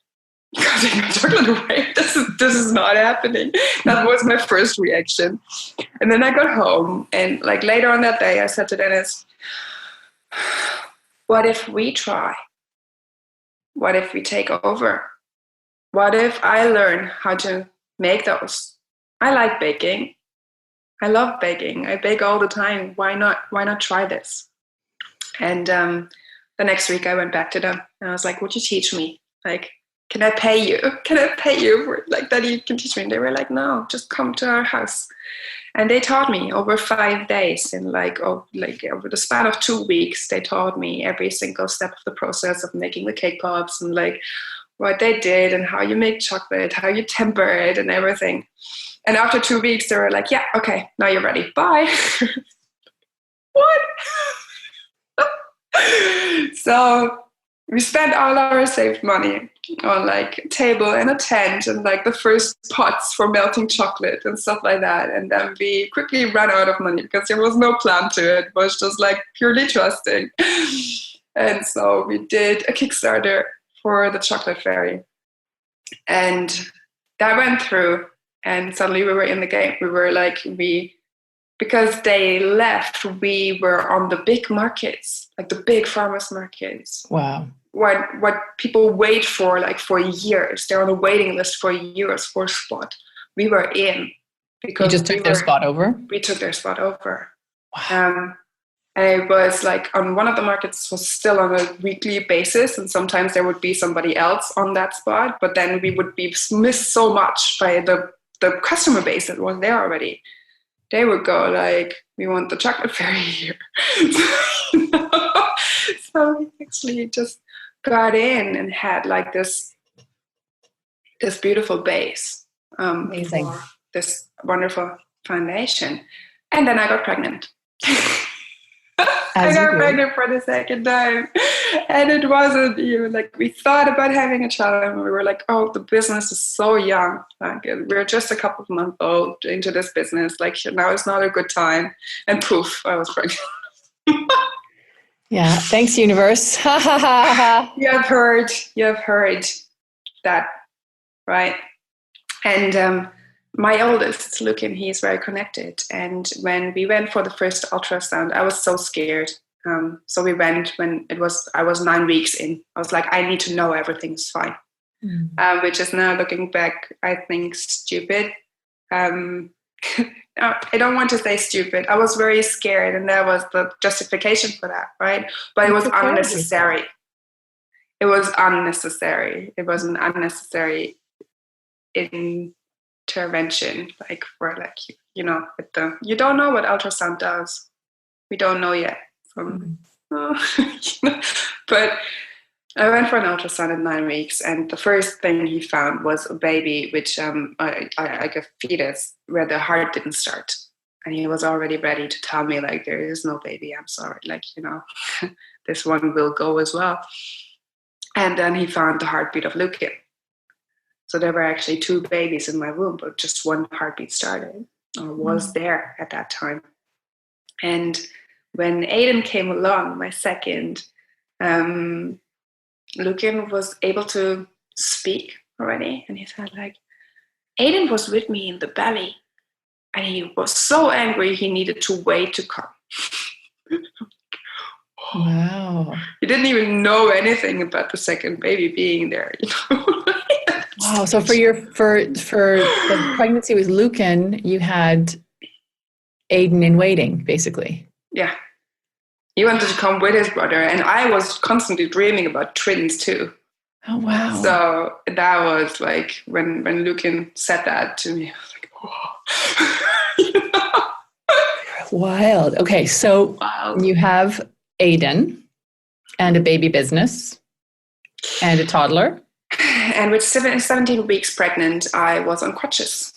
You can't take my chocolate away. This is not happening. That was my first reaction. And then I got home and like later on that day, I said to Dennis, what if we try? What if we take over? What if I learn how to make those? I like baking. I love baking. I bake all the time. Why not try this? And the next week I went back to them and I was like, would you teach me? Like, can I pay you? Can I pay you for like that you can teach me? And they were like, no, just come to our house. And they taught me over 5 days, in over the span of 2 weeks. They taught me every single step of the process of making the cake pops, and like what they did and how you make chocolate, how you temper it and everything. And after 2 weeks, they were like, yeah, okay, now you're ready. Bye. What? So we spent all our saved money on like a table and a tent and like the first pots for melting chocolate and stuff like that. And then we quickly ran out of money because there was no plan to it. It was just like purely trusting. And so we did a Kickstarter for the chocolate fairy. And that went through, and suddenly we were in the game. We were like, because they left, we were on the big markets, like the big farmers markets. Wow. What people wait for, like for years. They're on a waiting list for years for a spot. We were in. Because you just took their spot over? We took their spot over. Wow. And it was like on one of the markets was still on a weekly basis, and sometimes there would be somebody else on that spot, but then we would be missed so much by the customer base that was there already. They would go like, we want the chocolate fairy here. So we actually just got in and had like this beautiful base Amazing. for this wonderful foundation. And then I got pregnant. I got pregnant for the second time. And it wasn't even like, we thought about having a child and we were like, oh, the business is so young. Like, we're just a couple of months old into this business. Like, now is not a good time. And poof, I was pregnant. Yeah. Thanks, universe. You have heard that, right? And my oldest, Lucan, he's very connected. And when we went for the first ultrasound, I was so scared. So we went when I was 9 weeks in. I was like, I need to know everything's fine. Which is now looking back, I think stupid. I don't want to say stupid. I was very scared, and that was the justification for that, right? But it was unnecessary. It was unnecessary. It was an unnecessary intervention, like for like, you know, you don't know what ultrasound does. We don't know yet. But I went for an ultrasound at 9 weeks, and the first thing he found was a baby, which like a fetus, where the heart didn't start. And he was already ready to tell me, like, there is no baby, I'm sorry, like, you know, this one will go as well. And then he found the heartbeat of Lucan. So there were actually 2 babies in my womb, but just one heartbeat started, or was there at that time. And when Aiden came along, my second, Lucan was able to speak already. And he said, like, Aiden was with me in the belly, and he was so angry he needed to wait to come. Wow. He didn't even know anything about the second baby being there, you know. Wow. So for the pregnancy with Lucan, you had Aiden in waiting, basically. Yeah. He wanted to come with his brother, and I was constantly dreaming about twins too. Oh, wow. So that was like, when Lucan said that to me, I was like, whoa. You know? Wild. Okay, so you have Aiden and a baby business and a toddler. And with 17 weeks pregnant, I was on crutches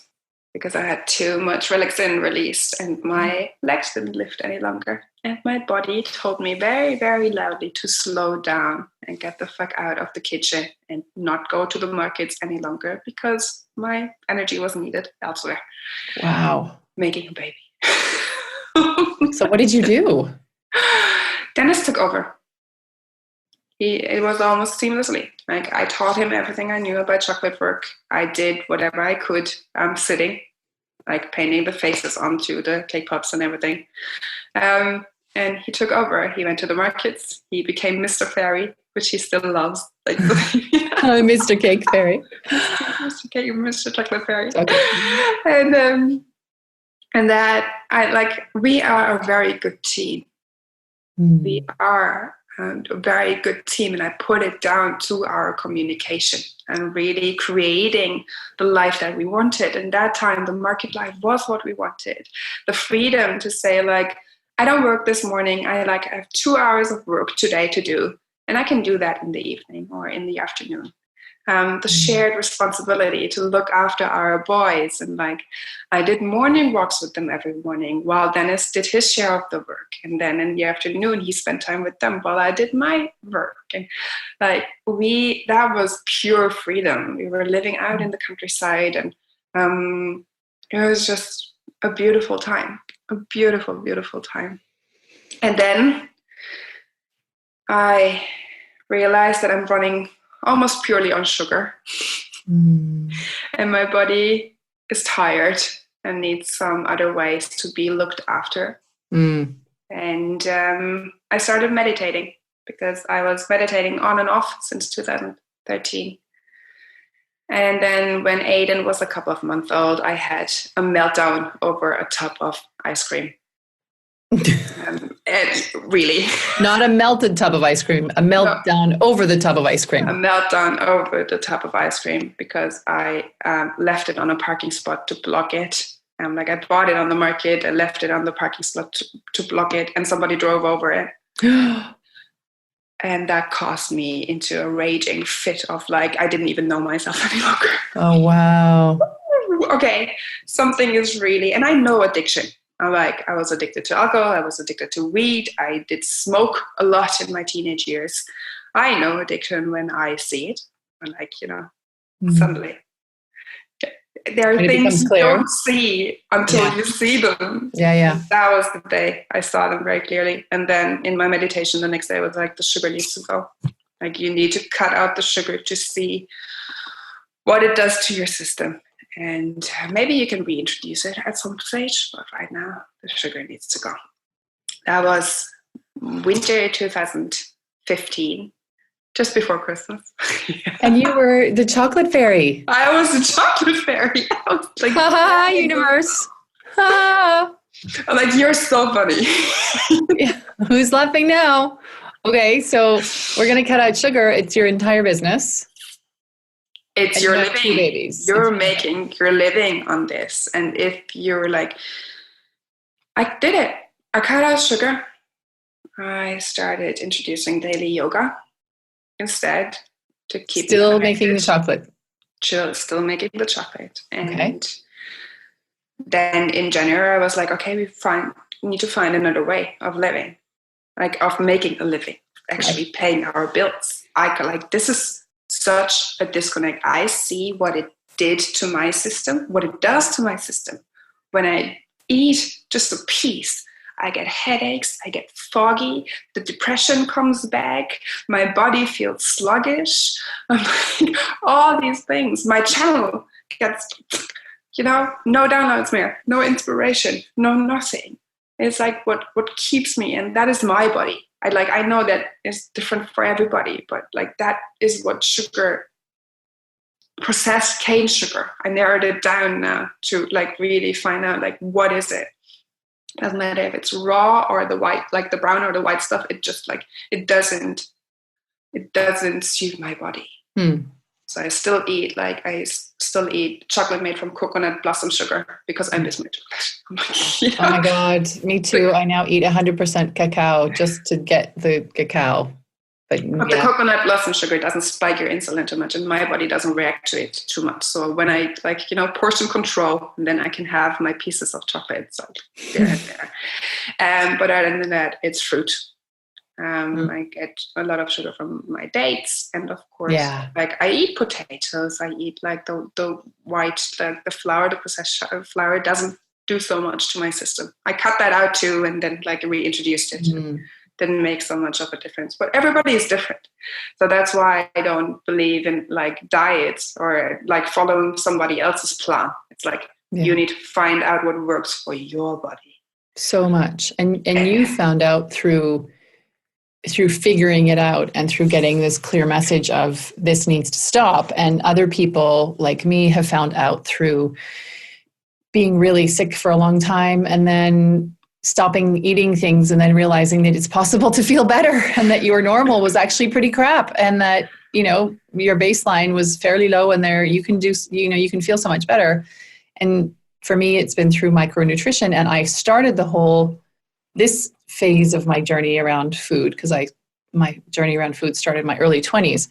because I had too much relaxin released, and my legs didn't lift any longer. And my body told me very, very loudly to slow down and get the fuck out of the kitchen and not go to the markets any longer, because my energy was needed elsewhere. Wow. Making a baby. So what did you do? Dennis took over. It was almost seamlessly. Like, I taught him everything I knew about chocolate work. I did whatever I could, sitting, like painting the faces onto the cake pops and everything. And he took over. He went to the markets. He became Mr. Fairy, which he still loves. Like, Mr. Cake Fairy. Mr. Chocolate Fairy. Okay. And that we are a very good team. We are. and a very good team, and I put it down to our communication and really creating the life that we wanted. And that time, the market life was what we wanted. The freedom to say, like, I don't work this morning. I have 2 hours of work today to do, and I can do that in the evening or in the afternoon. The shared responsibility to look after our boys, and like I did morning walks with them every morning while Dennis did his share of the work, and then in the afternoon he spent time with them while I did my work. And like that was pure freedom. We were living out in the countryside, and it was just a beautiful time, a beautiful, beautiful time. And then I realized that I'm running almost purely on sugar. And my body is tired and needs some other ways to be looked after. And I started meditating, because I was meditating on and off since 2013. And then when Aiden was a couple of months old, I had a meltdown over a tub of ice cream. And really, not a melted tub of ice cream, a meltdown over the tub of ice cream. A meltdown over the tub of ice cream, because I left it on a parking spot to block it. I bought it on the market, I left it on the parking spot to block it, and somebody drove over it. And that caused me into a raging fit of I didn't even know myself any longer. Oh, wow. Okay, something is really, and I know addiction. I was addicted to alcohol. I was addicted to weed. I did smoke a lot in my teenage years. I know addiction when I see it. And suddenly. There are things you don't see until you see them. Yeah. That was the day I saw them very clearly. And then in my meditation the next day, I was like, the sugar needs to go. You need to cut out the sugar to see what it does to your system. And maybe you can reintroduce it at some stage, but right now the sugar needs to go. That was winter 2015, just before Christmas. And you were the chocolate fairy. I was the chocolate fairy. I was like, ha, universe. Ha. I'm you're so funny. Yeah. Who's laughing now? Okay, so we're going to cut out sugar. It's your entire business. It's your living. 2 babies. You're making your living on this. And if you're I did it. I cut out sugar. I started introducing daily yoga instead to keep still making the chocolate. Still making the chocolate. And then in January, I was like, okay, we need to find another way of living, of making a living, actually paying our bills. This is such a disconnect. I see what it did to my system, what it does to my system. When I eat just a piece, I get headaches, I get foggy, the depression comes back, my body feels sluggish, all these things. My channel gets, no downloads more, no inspiration, no nothing. It's what keeps me, and that is my body. I know that is different for everybody, but that is what sugar, processed cane sugar. I narrowed it down now to really find out what is it. Doesn't matter if it's raw or the white, the brown or the white stuff. It just it doesn't suit my body. So I still eat chocolate made from coconut blossom sugar because I miss my chocolate. Oh my God, me too. I now eat 100% cacao just to get the cacao. But the coconut blossom sugar doesn't spike your insulin too much, and my body doesn't react to it too much. So when I portion control, and then I can have my pieces of chocolate here and there. But other than that, it's fruit. I get a lot of sugar from my dates, and of course, I eat potatoes. I eat the white, the flour, the processed flour doesn't do so much to my system. I cut that out too, and then reintroduced it. Didn't make so much of a difference, but everybody is different. So that's why I don't believe in diets or following somebody else's plan. It's you need to find out what works for your body. So much, and you found out through figuring it out and through getting this clear message of this needs to stop. And other people like me have found out through being really sick for a long time and then stopping eating things and then realizing that it's possible to feel better and that your normal was actually pretty crap and that, you know, your baseline was fairly low and there you can do, you know, you can feel so much better. And for me, it's been through micronutrition. And I started this phase of my journey around food because my journey around food started in my early 20s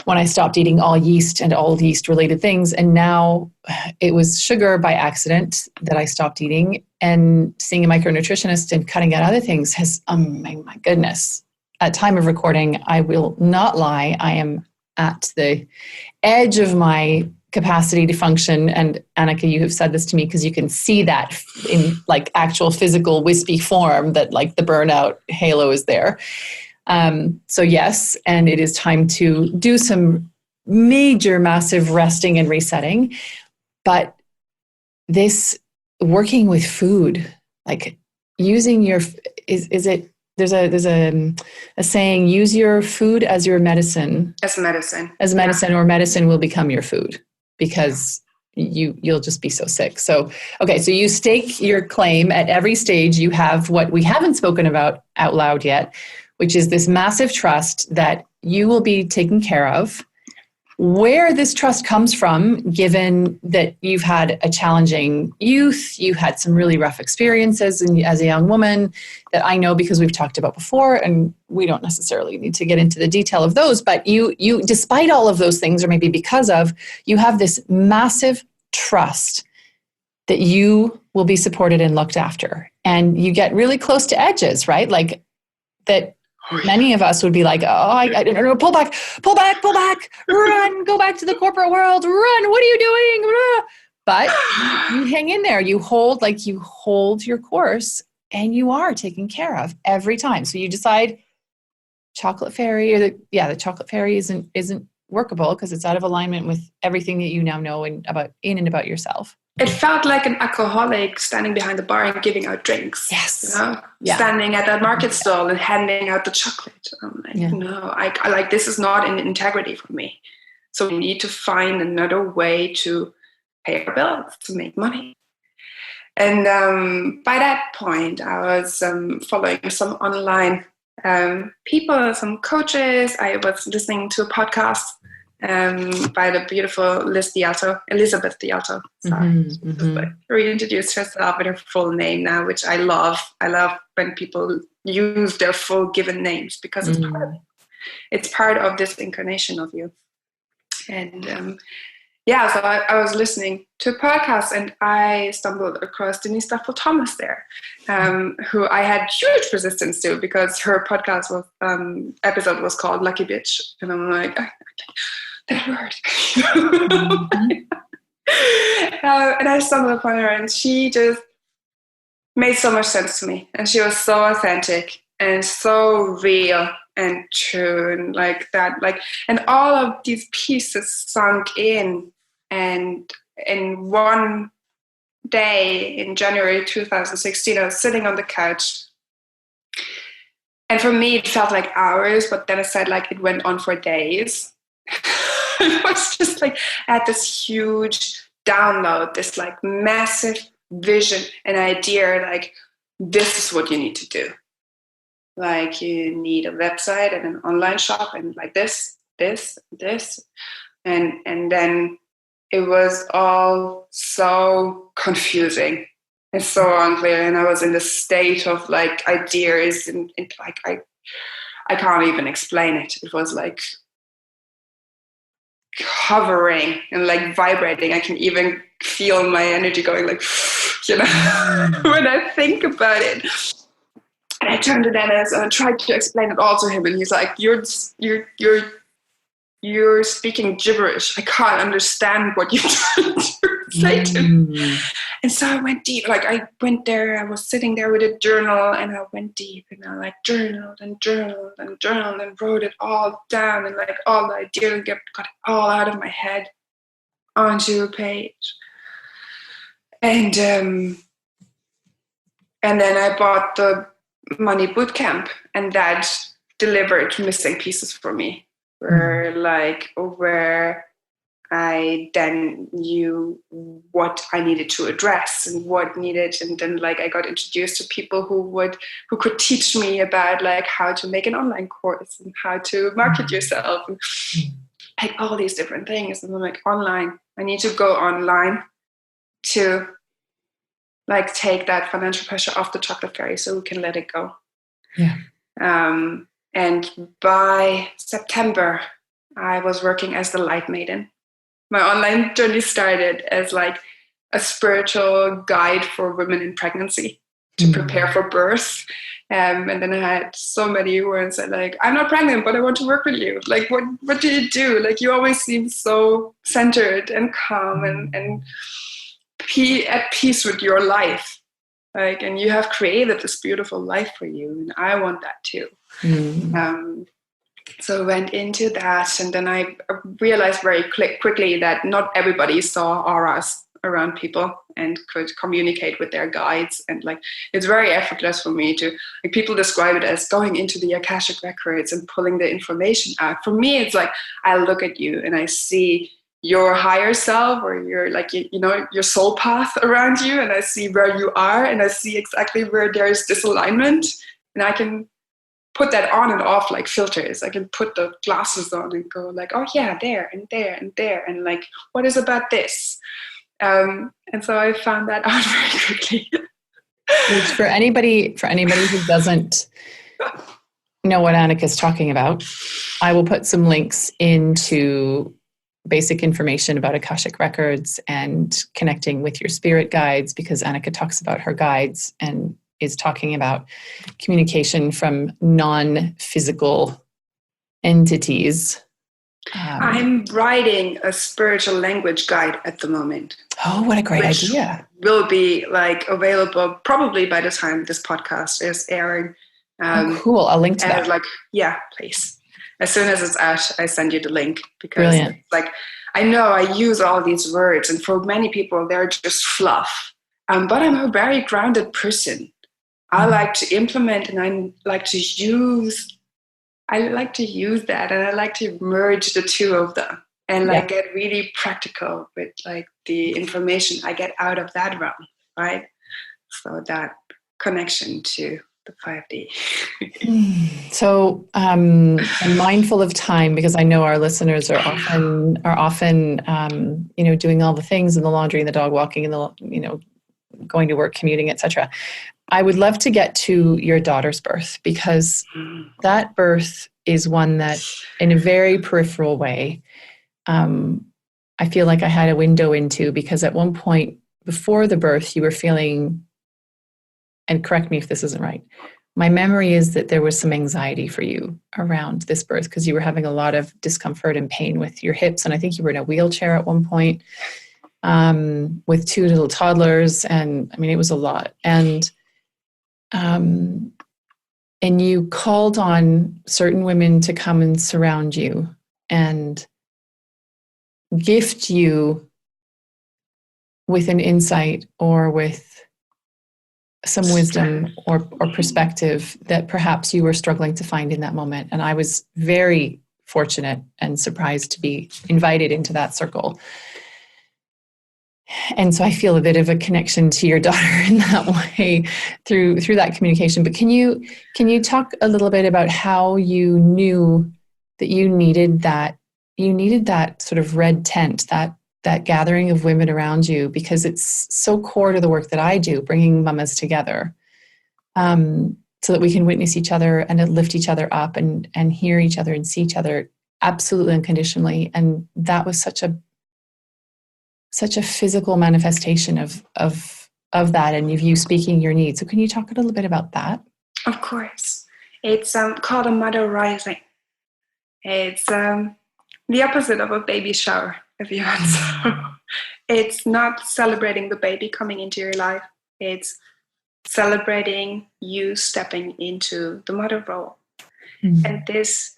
when I stopped eating all yeast and all yeast related things. And now it was sugar by accident that I stopped eating, and seeing a micronutritionist and cutting out other things has, my goodness, at time of recording, I will not lie, I am at the edge of my capacity to function. And Annika, you have said this to me because you can see that in like actual physical wispy form that like the burnout halo is there. So yes, and it is time to do some major, massive resting and resetting. But this working with food, like using your, there's a saying, use your food as your medicine. As medicine. As medicine, or medicine will become your food because you'll just be so sick. So, okay, so you stake your claim at every stage. You have what we haven't spoken about out loud yet, which is this massive trust that you will be taken care of. Where this trust comes from, given that you've had a challenging youth, you had some really rough experiences as a young woman that I know because we've talked about before, and we don't necessarily need to get into the detail of those, but you despite all of those things, or maybe because of, you have this massive trust that you will be supported and looked after. And you get really close to edges, right? Like that. Many of us would be like, oh, I don't know, pull back, run, go back to the corporate world, run, what are you doing? But you hang in there, you hold your course, and you are taken care of every time. So you decide chocolate fairy, the chocolate fairy isn't workable because it's out of alignment with everything that you now know about yourself. It felt like an alcoholic standing behind the bar and giving out drinks. Yes. You know? Yeah. Standing at that market stall and handing out the chocolate. I'm like, no, I like, this is not in integrity for me. So we need to find another way to pay our bills, to make money. And by that point, I was following some online people, some coaches. I was listening to a podcast by the beautiful Elizabeth Dialto. Like, reintroduced herself with her full name now, which I love. I love when people use their full given names because it's part of this incarnation of you. And so I was listening to a podcast and I stumbled across Denise Duffel-Thomas there, who I had huge resistance to because her podcast episode was called Lucky Bitch. And I'm like, that word. And I stumbled upon her and she just made so much sense to me. And she was so authentic and so real and true and like that. And all of these pieces sunk in. And in one day in January 2016, I was sitting on the couch. And for me, it felt like hours, but then I said like it went on for days. It was just like I had this huge download, this like massive vision and idea, like this is what you need to do. Like you need a website and an online shop and like this. And then it was all so confusing and so unclear. And I was in this state of like ideas and like I can't even explain it. It was like hovering and like vibrating. I can even feel my energy going like, you know, when I think about it. And I turned to Dennis and I tried to explain it all to him. And he's like, you're speaking gibberish. I can't understand what you're trying to say to me. And so I went deep. Like I went there, I was sitting there with a journal and I went deep and I like journaled and wrote it all down and like all the ideas and got it all out of my head onto a page. And then I bought the Money Bootcamp and that delivered missing pieces for me. Where I then knew what I needed to address and what needed, and then like I got introduced to people who could teach me about like how to make an online course and how to market yourself and like all these different things. And I'm like, online, I need to go online to like take that financial pressure off the chocolate fairy so we can let it go. Yeah. And by September, I was working as the light maiden. My online journey started as like a spiritual guide for women in pregnancy to prepare for birth. And then I had so many who were said like, I'm not pregnant, but I want to work with you. Like, what do you do? Like, you always seem so centered and calm and at peace with your life. Like, and you have created this beautiful life for you. And I want that too. So I went into that, and then I realized very quickly that not everybody saw auras around people and could communicate with their guides. And like, it's very effortless for me to, like, people describe it as going into the Akashic records and pulling the information out. For me, it's like, I look at you and I see your higher self, or your like, you know, your soul path around you. And I see where you are, and I see exactly where there's disalignment, and I can put that on and off like filters. I can put the glasses on and go like, oh yeah, there and there and there. And like, what is about this? And so I found that out very quickly. Which for anybody who doesn't know what Annika's talking about, I will put some links into basic information about Akashic records and connecting with your spirit guides, because Annika talks about her guides and is talking about communication from non-physical entities. I'm writing a spiritual language guide at the moment. Oh, what a great idea. Will be like available probably by the time this podcast is airing. Cool. I'll link to that. Like, yeah, please. As soon as it's out, I send you the link, because Brilliant. It's like, I know I use all these words, and for many people, they're just fluff. But I'm a very grounded person. I like to implement, and I like to use that, and I like to merge the two of them and like get really practical with like the information I get out of that realm, right? So that connection to the 5D. So I'm mindful of time, because I know our listeners are often doing all the things, in the laundry and the dog walking and the going to work, commuting, etc. I would love to get to your daughter's birth, because that birth is one that, in a very peripheral way, I feel like I had a window into, because at one point before the birth, you were feeling, and correct me if this isn't right, my memory is that there was some anxiety for you around this birth, because you were having a lot of discomfort and pain with your hips. And I think you were in a wheelchair at one point, with 2 little toddlers. And I mean, it was a lot. And you called on certain women to come and surround you and gift you with an insight or with some wisdom or perspective that perhaps you were struggling to find in that moment. And I was very fortunate and surprised to be invited into that circle. And so I feel a bit of a connection to your daughter in that way through that communication. But can you talk a little bit about how you knew that you needed that sort of red tent, that gathering of women around you, because it's so core to the work that I do, bringing mamas together, so that we can witness each other and lift each other up and hear each other and see each other absolutely unconditionally. And that was such a physical manifestation of that, and of you speaking your needs. So can you talk a little bit about that? Of course. It's called a mother rising. It's the opposite of a baby shower, if you want. So it's not celebrating the baby coming into your life. It's celebrating you stepping into the mother role. Mm-hmm. And this,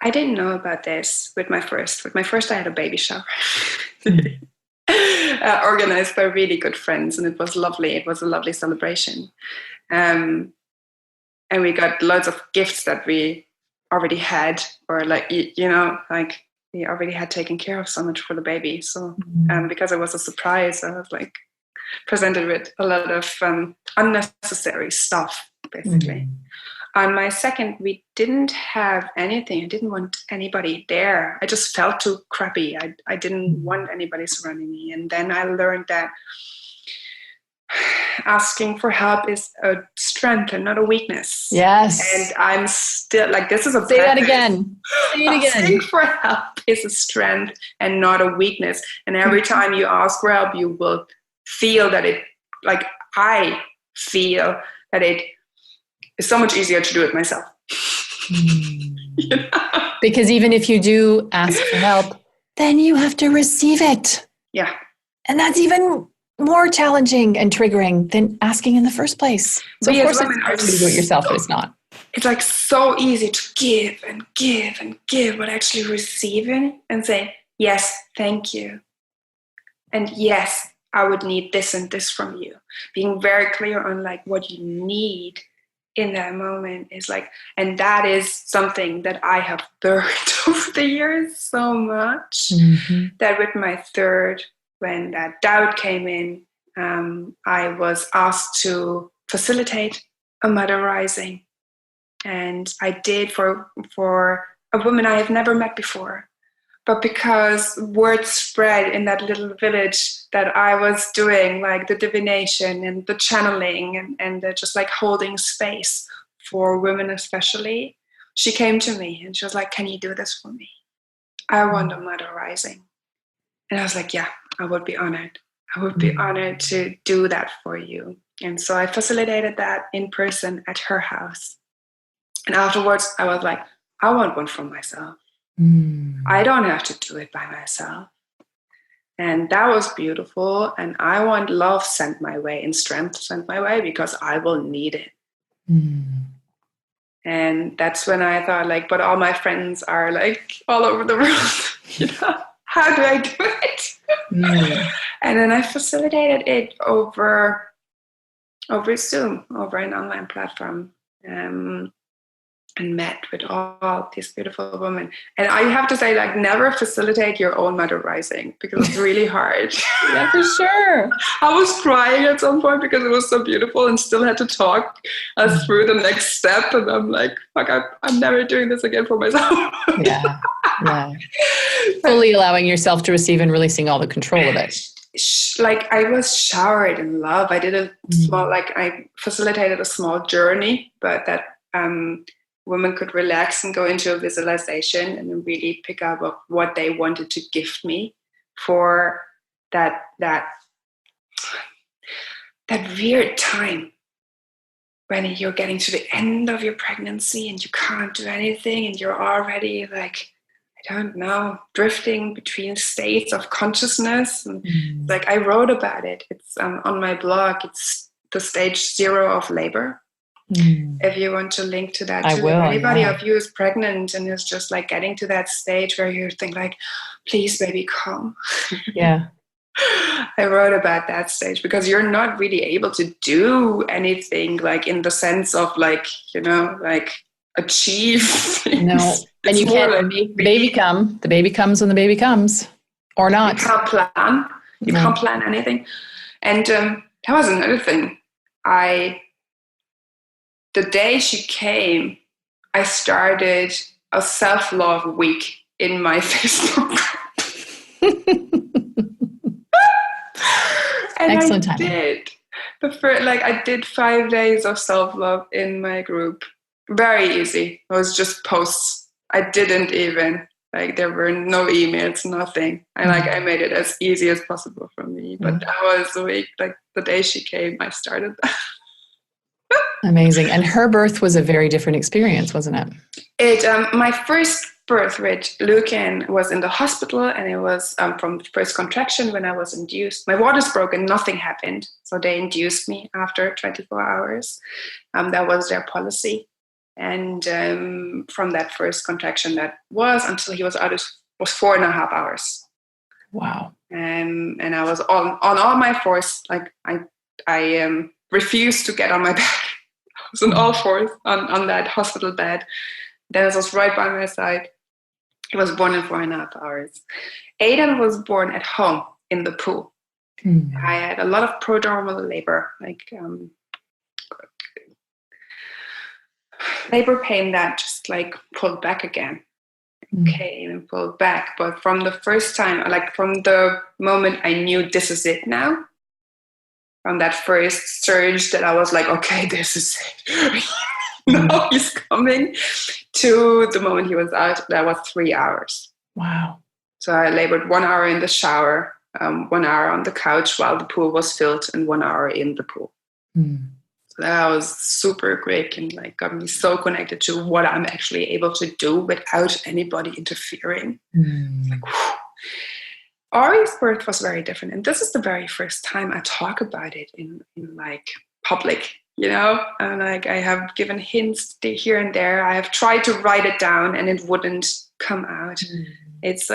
I didn't know about this with my first. With my first, I had a baby shower. Organized by really good friends, and it was lovely. It was a lovely celebration. And we got loads of gifts that we already had, or like, like we already had taken care of so much for the baby. So because it was a surprise, I was like presented with a lot of unnecessary stuff, basically. On my second, we didn't have anything. I didn't want anybody there. I just felt too crappy. I didn't want anybody surrounding me. And then I learned that asking for help is a strength and not a weakness. Yes. And I'm still like, this is a Say that again. Say it again. Asking for help is a strength and not a weakness. And every time you ask for help, you will feel that it, like I feel that it is so much easier to do it myself. You know? Because even if you do ask for help, then you have to receive it. Yeah. And that's even more challenging and triggering than asking in the first place. So We of as course women it's easy to do it yourself, but it's not. It's like so easy to give and give and give, but actually receiving and say, yes, thank you. And yes, I would need this and this from you. Being very clear on like what you need in that moment is like, and that is something that I have learned over the years so much, that with my third, when that doubt came in, I was asked to facilitate a mother rising. And I did for a woman I have never met before. But because word spread in that little village that I was doing, like the divination and the channeling and the just like holding space for women especially, she came to me and she was like, can you do this for me? I want a mother rising. And I was like, yeah, I would be honored. I would be honored to do that for you. And so I facilitated that in person at her house. And afterwards, I was like, I want one for myself. I don't have to do it by myself. And that was beautiful. And I want love sent my way and strength sent my way because I will need it. And that's when I thought like, but all my friends are like all over the world. You know, how do I do it? And then I facilitated it over Zoom, over an online platform. And met with all these beautiful women. And I have to say, like, never facilitate your own mother rising because it's really hard. Yeah, for sure. I was crying at some point because it was so beautiful and still had to talk us through the next step. And I'm like, fuck, I'm never doing this again for myself. Yeah. Fully allowing yourself to receive and releasing all the control of it. Like I was showered in love. I did a small, like I facilitated a small journey, but that women could relax and go into a visualization and really pick up of what they wanted to gift me for that weird time when you're getting to the end of your pregnancy and you can't do anything and you're already like, I don't know, drifting between states of consciousness. And like I wrote about it. It's on my blog. It's the stage 0 of labor. If you want to link to that, too. If anybody of you is pregnant and is just like getting to that stage where you think like, please, baby, come. Yeah. I wrote about that stage because you're not really able to do anything like in the sense of like, you know, like achieve things. No. And you can't like make the baby come. The baby comes when the baby comes or not. You can't plan. You can't plan anything. And that was another thing. The day she came, I started a self-love week in my Facebook group. And excellent I timing. I did 5 days of self-love in my group. Very easy. It was just posts. I didn't even, like, there were no emails, nothing. I made it as easy as possible for me. But that was the week, like the day she came, I started that. Amazing. And her birth was a very different experience, wasn't it? My first birth with Lucan was in the hospital, and it was from the first contraction when I was induced. My waters broke and nothing happened. So they induced me after 24 hours. That was their policy. And from that first contraction that was until he was out was 4.5 hours. Wow. And I was on all my fours. Like I refused to get on my back. I was on all fours on that hospital bed. Dennis was right by my side. He was born in 4.5 hours. Aiden was born at home in the pool. I had a lot of prodromal labor, like labor pain that just like pulled back again. Came and pulled back. But from the first time, like from the moment I knew this is it now, from that first surge that I was like, okay, this is it. Now he's coming, to the moment he was out, that was 3 hours. Wow. So I labored 1 hour in the shower, 1 hour on the couch while the pool was filled, and 1 hour in the pool. So that was super quick and like got me so connected to what I'm actually able to do without anybody interfering. Like, Ari's birth was very different. And this is the very first time I talk about it in like public, you know, and like I have given hints here and there. I have tried to write it down and it wouldn't come out. It's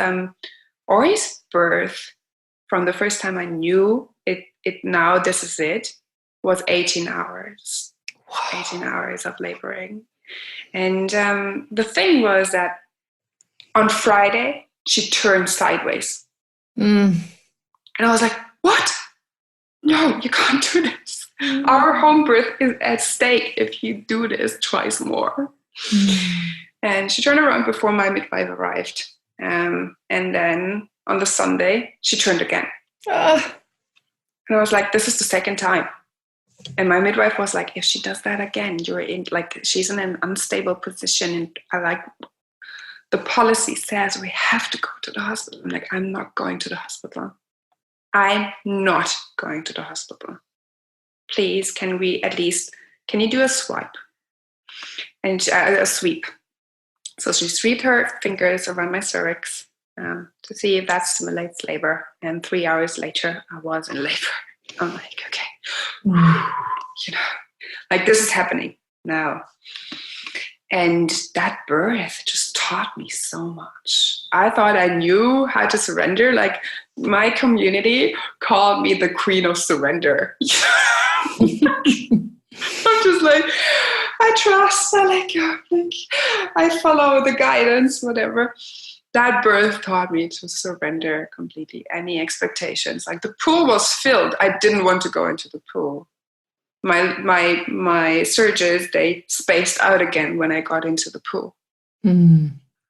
Ari's birth, from the first time I knew it now this is it, was 18 hours. 18 hours of laboring. And the thing was that on Friday, she turned sideways. And I was like, what? No, you can't do this. Our home birth is at stake if you do this twice more. And she turned around before my midwife arrived. And then on the Sunday, she turned again. And I was like, this is the second time. And my midwife was like, if she does that again, you're in, like, she's in an unstable position. And I like, the policy says we have to go to the hospital. I'm like, I'm not going to the hospital. I'm not going to the hospital. Please, can you do a swipe? And a sweep. So she swept her fingers around my cervix to see if that stimulates labor. And 3 hours later, I was in labor. I'm like, okay, you know, like this is happening now. And that birth just taught me so much. I thought I knew how to surrender. Like my community called me the queen of surrender. I'm just like, I trust, I follow the guidance, whatever. That birth taught me to surrender completely any expectations. Like the pool was filled. I didn't want to go into the pool. My surges, they spaced out again when I got into the pool.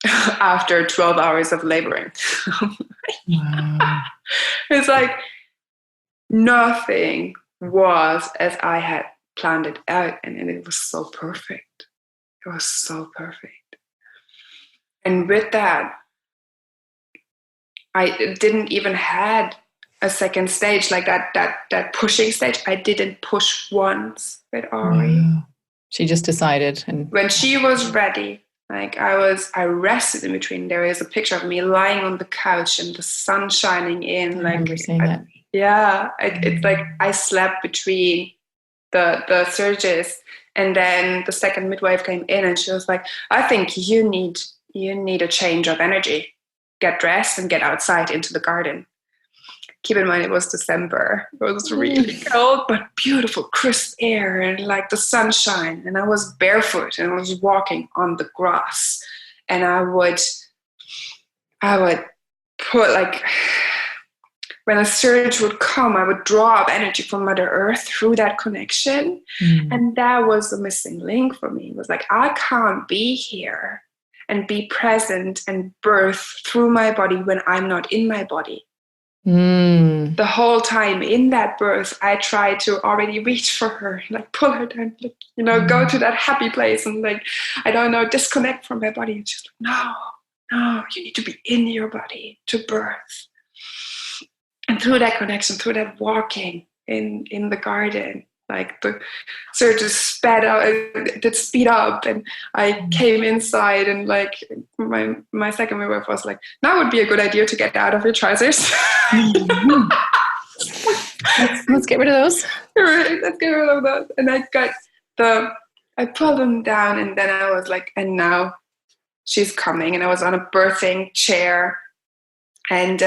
After 12 hours of laboring. Wow. It's like nothing was as I had planned it out, and it was so perfect. It was so perfect. And with that, I didn't even had a second stage, like that pushing stage. I didn't push once with Ari. Wow. She just decided, and when she was ready, like I rested in between. There is a picture of me lying on the couch and the sun shining in. I remember seeing that. Yeah, it's like I slept between the surges, and then the second midwife came in, and she was like, "I think you need a change of energy. Get dressed and get outside into the garden." Keep in mind, it was December. It was really cold, but beautiful, crisp air and like the sunshine. And I was barefoot and I was walking on the grass. And I would put like, when a surge would come, I would draw up energy from Mother Earth through that connection. And that was the missing link for me. It was like, I can't be here and be present and birth through my body when I'm not in my body. The whole time in that birth, I tried to already reach for her, like pull her down, like, go to that happy place and like, I don't know, disconnect from my body. It's just like, no, you need to be in your body to birth. And through that connection, through that walking in the garden, like the surges sped up, and I came inside, and like my second midwife was like, "Now would be a good idea to get out of your trousers." Let's get rid of those. Right, let's get rid of those. And I pulled them down, and then I was like, and now she's coming, and I was on a birthing chair, and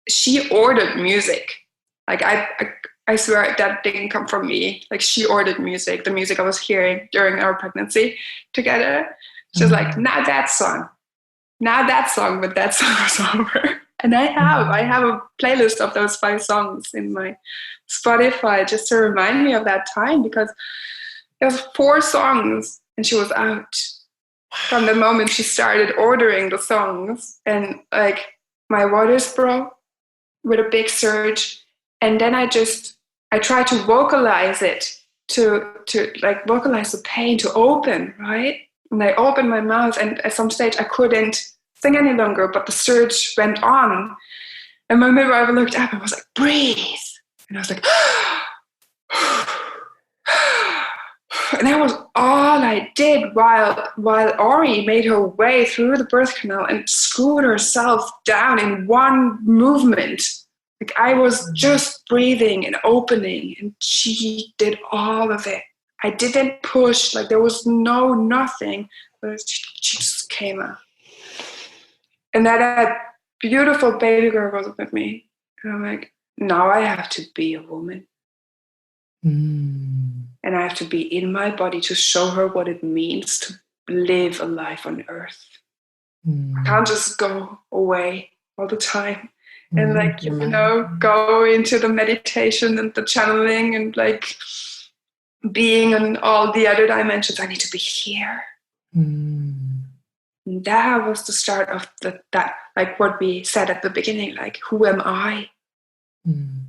she ordered music. Like I swear that didn't come from me. Like she ordered music, the music I was hearing during our pregnancy together. She was like, now that song, not that song, but that song was over. And I have a playlist of those 5 songs in my Spotify just to remind me of that time, because there was 4 songs and she was out from the moment she started ordering the songs. And like my waters broke with a big surge. And then I tried to vocalize it, to like vocalize the pain, to open, right? And I opened my mouth, and at some stage I couldn't sing any longer, but the surge went on. And my midwife looked up and was like, breathe. And I was like, and that was all I did while Ori made her way through the birth canal and screwed herself down in one movement. Like I was just breathing and opening, and she did all of it. I didn't push, like there was nothing, but she just came out. And that beautiful baby girl was with me. And I'm like, now I have to be a woman. And I have to be in my body to show her what it means to live a life on earth. I can't just go away all the time. And like, go into the meditation and the channeling and like being on all the other dimensions. I need to be here. And that was the start of that, like what we said at the beginning, like, who am I?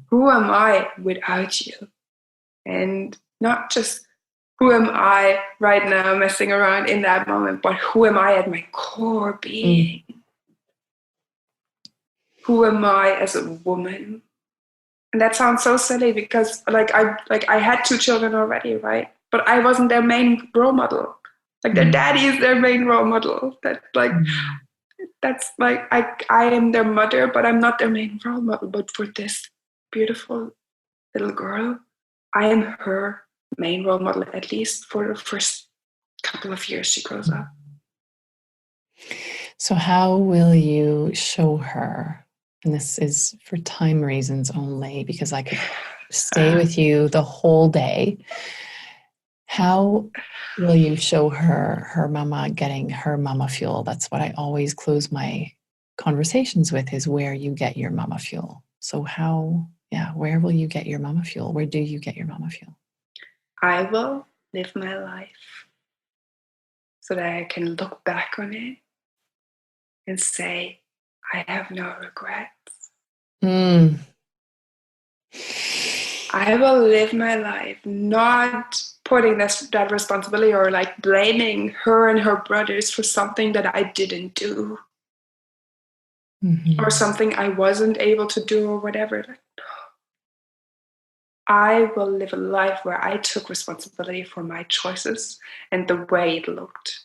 Who am I without you? And not just who am I right now messing around in that moment, but who am I at my core being? Who am I as a woman? And that sounds so silly because I had 2 children already, right? But I wasn't their main role model. Like their daddy is their main role model. That's like I am their mother, but I'm not their main role model. But for this beautiful little girl, I am her main role model, at least for the first couple of years she grows up. So how will you show her? And this is for time reasons only, because I could stay with you the whole day. How will you show her mama getting her mama fuel? That's what I always close my conversations with, is where you get your mama fuel. So where will you get your mama fuel? Where do you get your mama fuel? I will live my life so that I can look back on it and say, I have no regrets. I will live my life not putting that responsibility or like blaming her and her brothers for something that I didn't do or something I wasn't able to do or whatever. I will live a life where I took responsibility for my choices and the way it looked.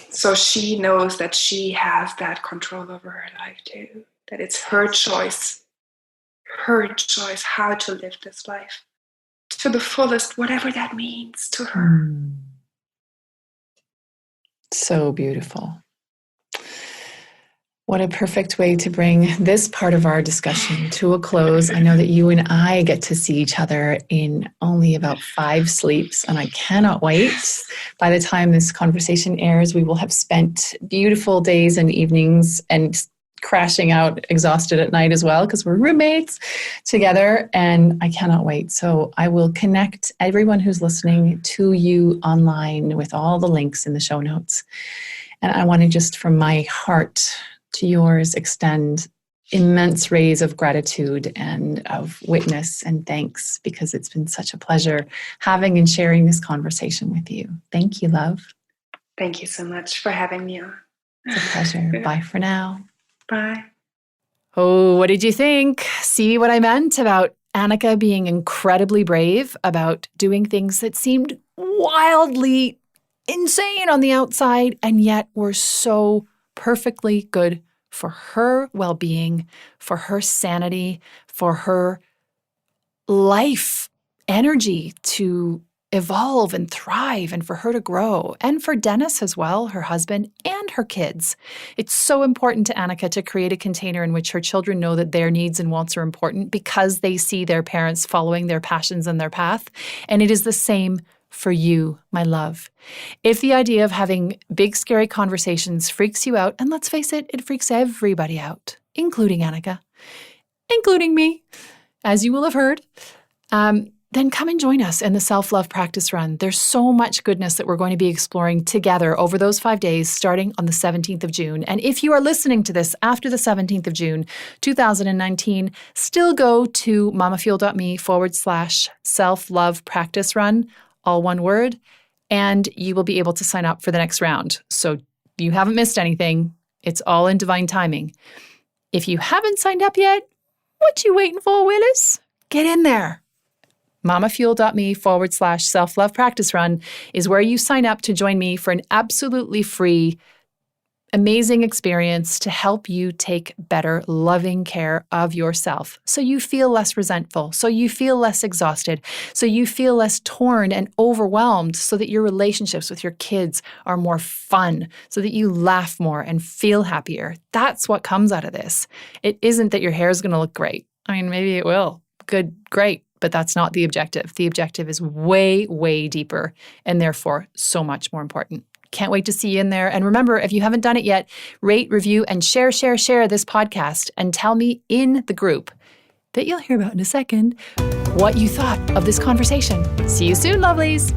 So she knows that she has that control over her life too, that it's her choice how to live this life to the fullest, whatever that means to her. So beautiful. What a perfect way to bring this part of our discussion to a close. I know that you and I get to see each other in only about 5 sleeps, and I cannot wait. By the time this conversation airs, we will have spent beautiful days and evenings and crashing out exhausted at night as well, because we're roommates together, and I cannot wait. So I will connect everyone who's listening to you online with all the links in the show notes. And I want to just, from my heart to yours, extend immense rays of gratitude and of witness and thanks, because it's been such a pleasure having and sharing this conversation with you. Thank you, love. Thank you so much for having me on. It's a pleasure. Bye for now. Bye. Oh, what did you think? See what I meant about Annika being incredibly brave about doing things that seemed wildly insane on the outside and yet were so perfectly good for her well-being, for her sanity, for her life energy to evolve and thrive, and for her to grow, and for Dennis as well, her husband, and her kids. It's so important to Annika to create a container in which her children know that their needs and wants are important because they see their parents following their passions and their path. And it is the same for you, my love. If the idea of having big, scary conversations freaks you out, and let's face it, it freaks everybody out, including Annika, including me, as you will have heard, then come and join us in the Self-Love Practice Run. There's so much goodness that we're going to be exploring together over those 5 days, starting on the 17th of June. And if you are listening to this after the 17th of June, 2019, still go to mamafuel.me/self-love practice run, all one word, and you will be able to sign up for the next round. So you haven't missed anything. It's all in divine timing. If you haven't signed up yet, what you waiting for, Willis? Get in there. mamafuel.me/self-love practice run is where you sign up to join me for an absolutely free, amazing experience to help you take better, loving care of yourself. So you feel less resentful, so you feel less exhausted, so you feel less torn and overwhelmed, so that your relationships with your kids are more fun, so that you laugh more and feel happier. That's what comes out of this. It isn't that your hair is going to look great. I mean, maybe it will. Good, great. But that's not the objective. The objective is way, way deeper and therefore so much more important. Can't wait to see you in there. And remember, if you haven't done it yet, rate, review, and share this podcast and tell me in the group that you'll hear about in a second what you thought of this conversation. See you soon, lovelies.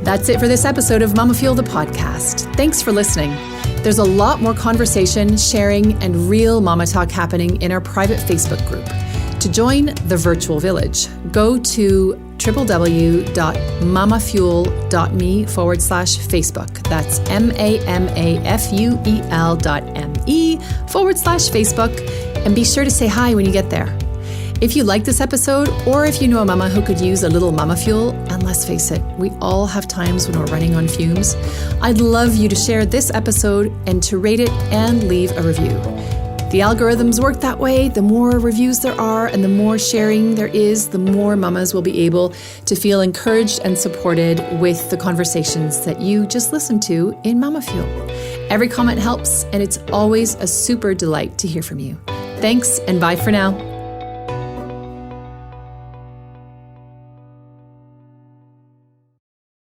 That's it for this episode of Mama Fuel, the podcast. Thanks for listening. There's a lot more conversation, sharing, and real mama talk happening in our private Facebook group. To join the virtual village, go to www.mamafuel.me/Facebook. That's MAMAFUEL.me/Facebook. And be sure to say hi when you get there. If you like this episode, or if you know a mama who could use a little mama fuel, and let's face it, we all have times when we're running on fumes, I'd love you to share this episode and to rate it and leave a review. The algorithms work that way. The more reviews there are and the more sharing there is, the more mamas will be able to feel encouraged and supported with the conversations that you just listened to in Mama Fuel. Every comment helps, and it's always a super delight to hear from you. Thanks, and bye for now.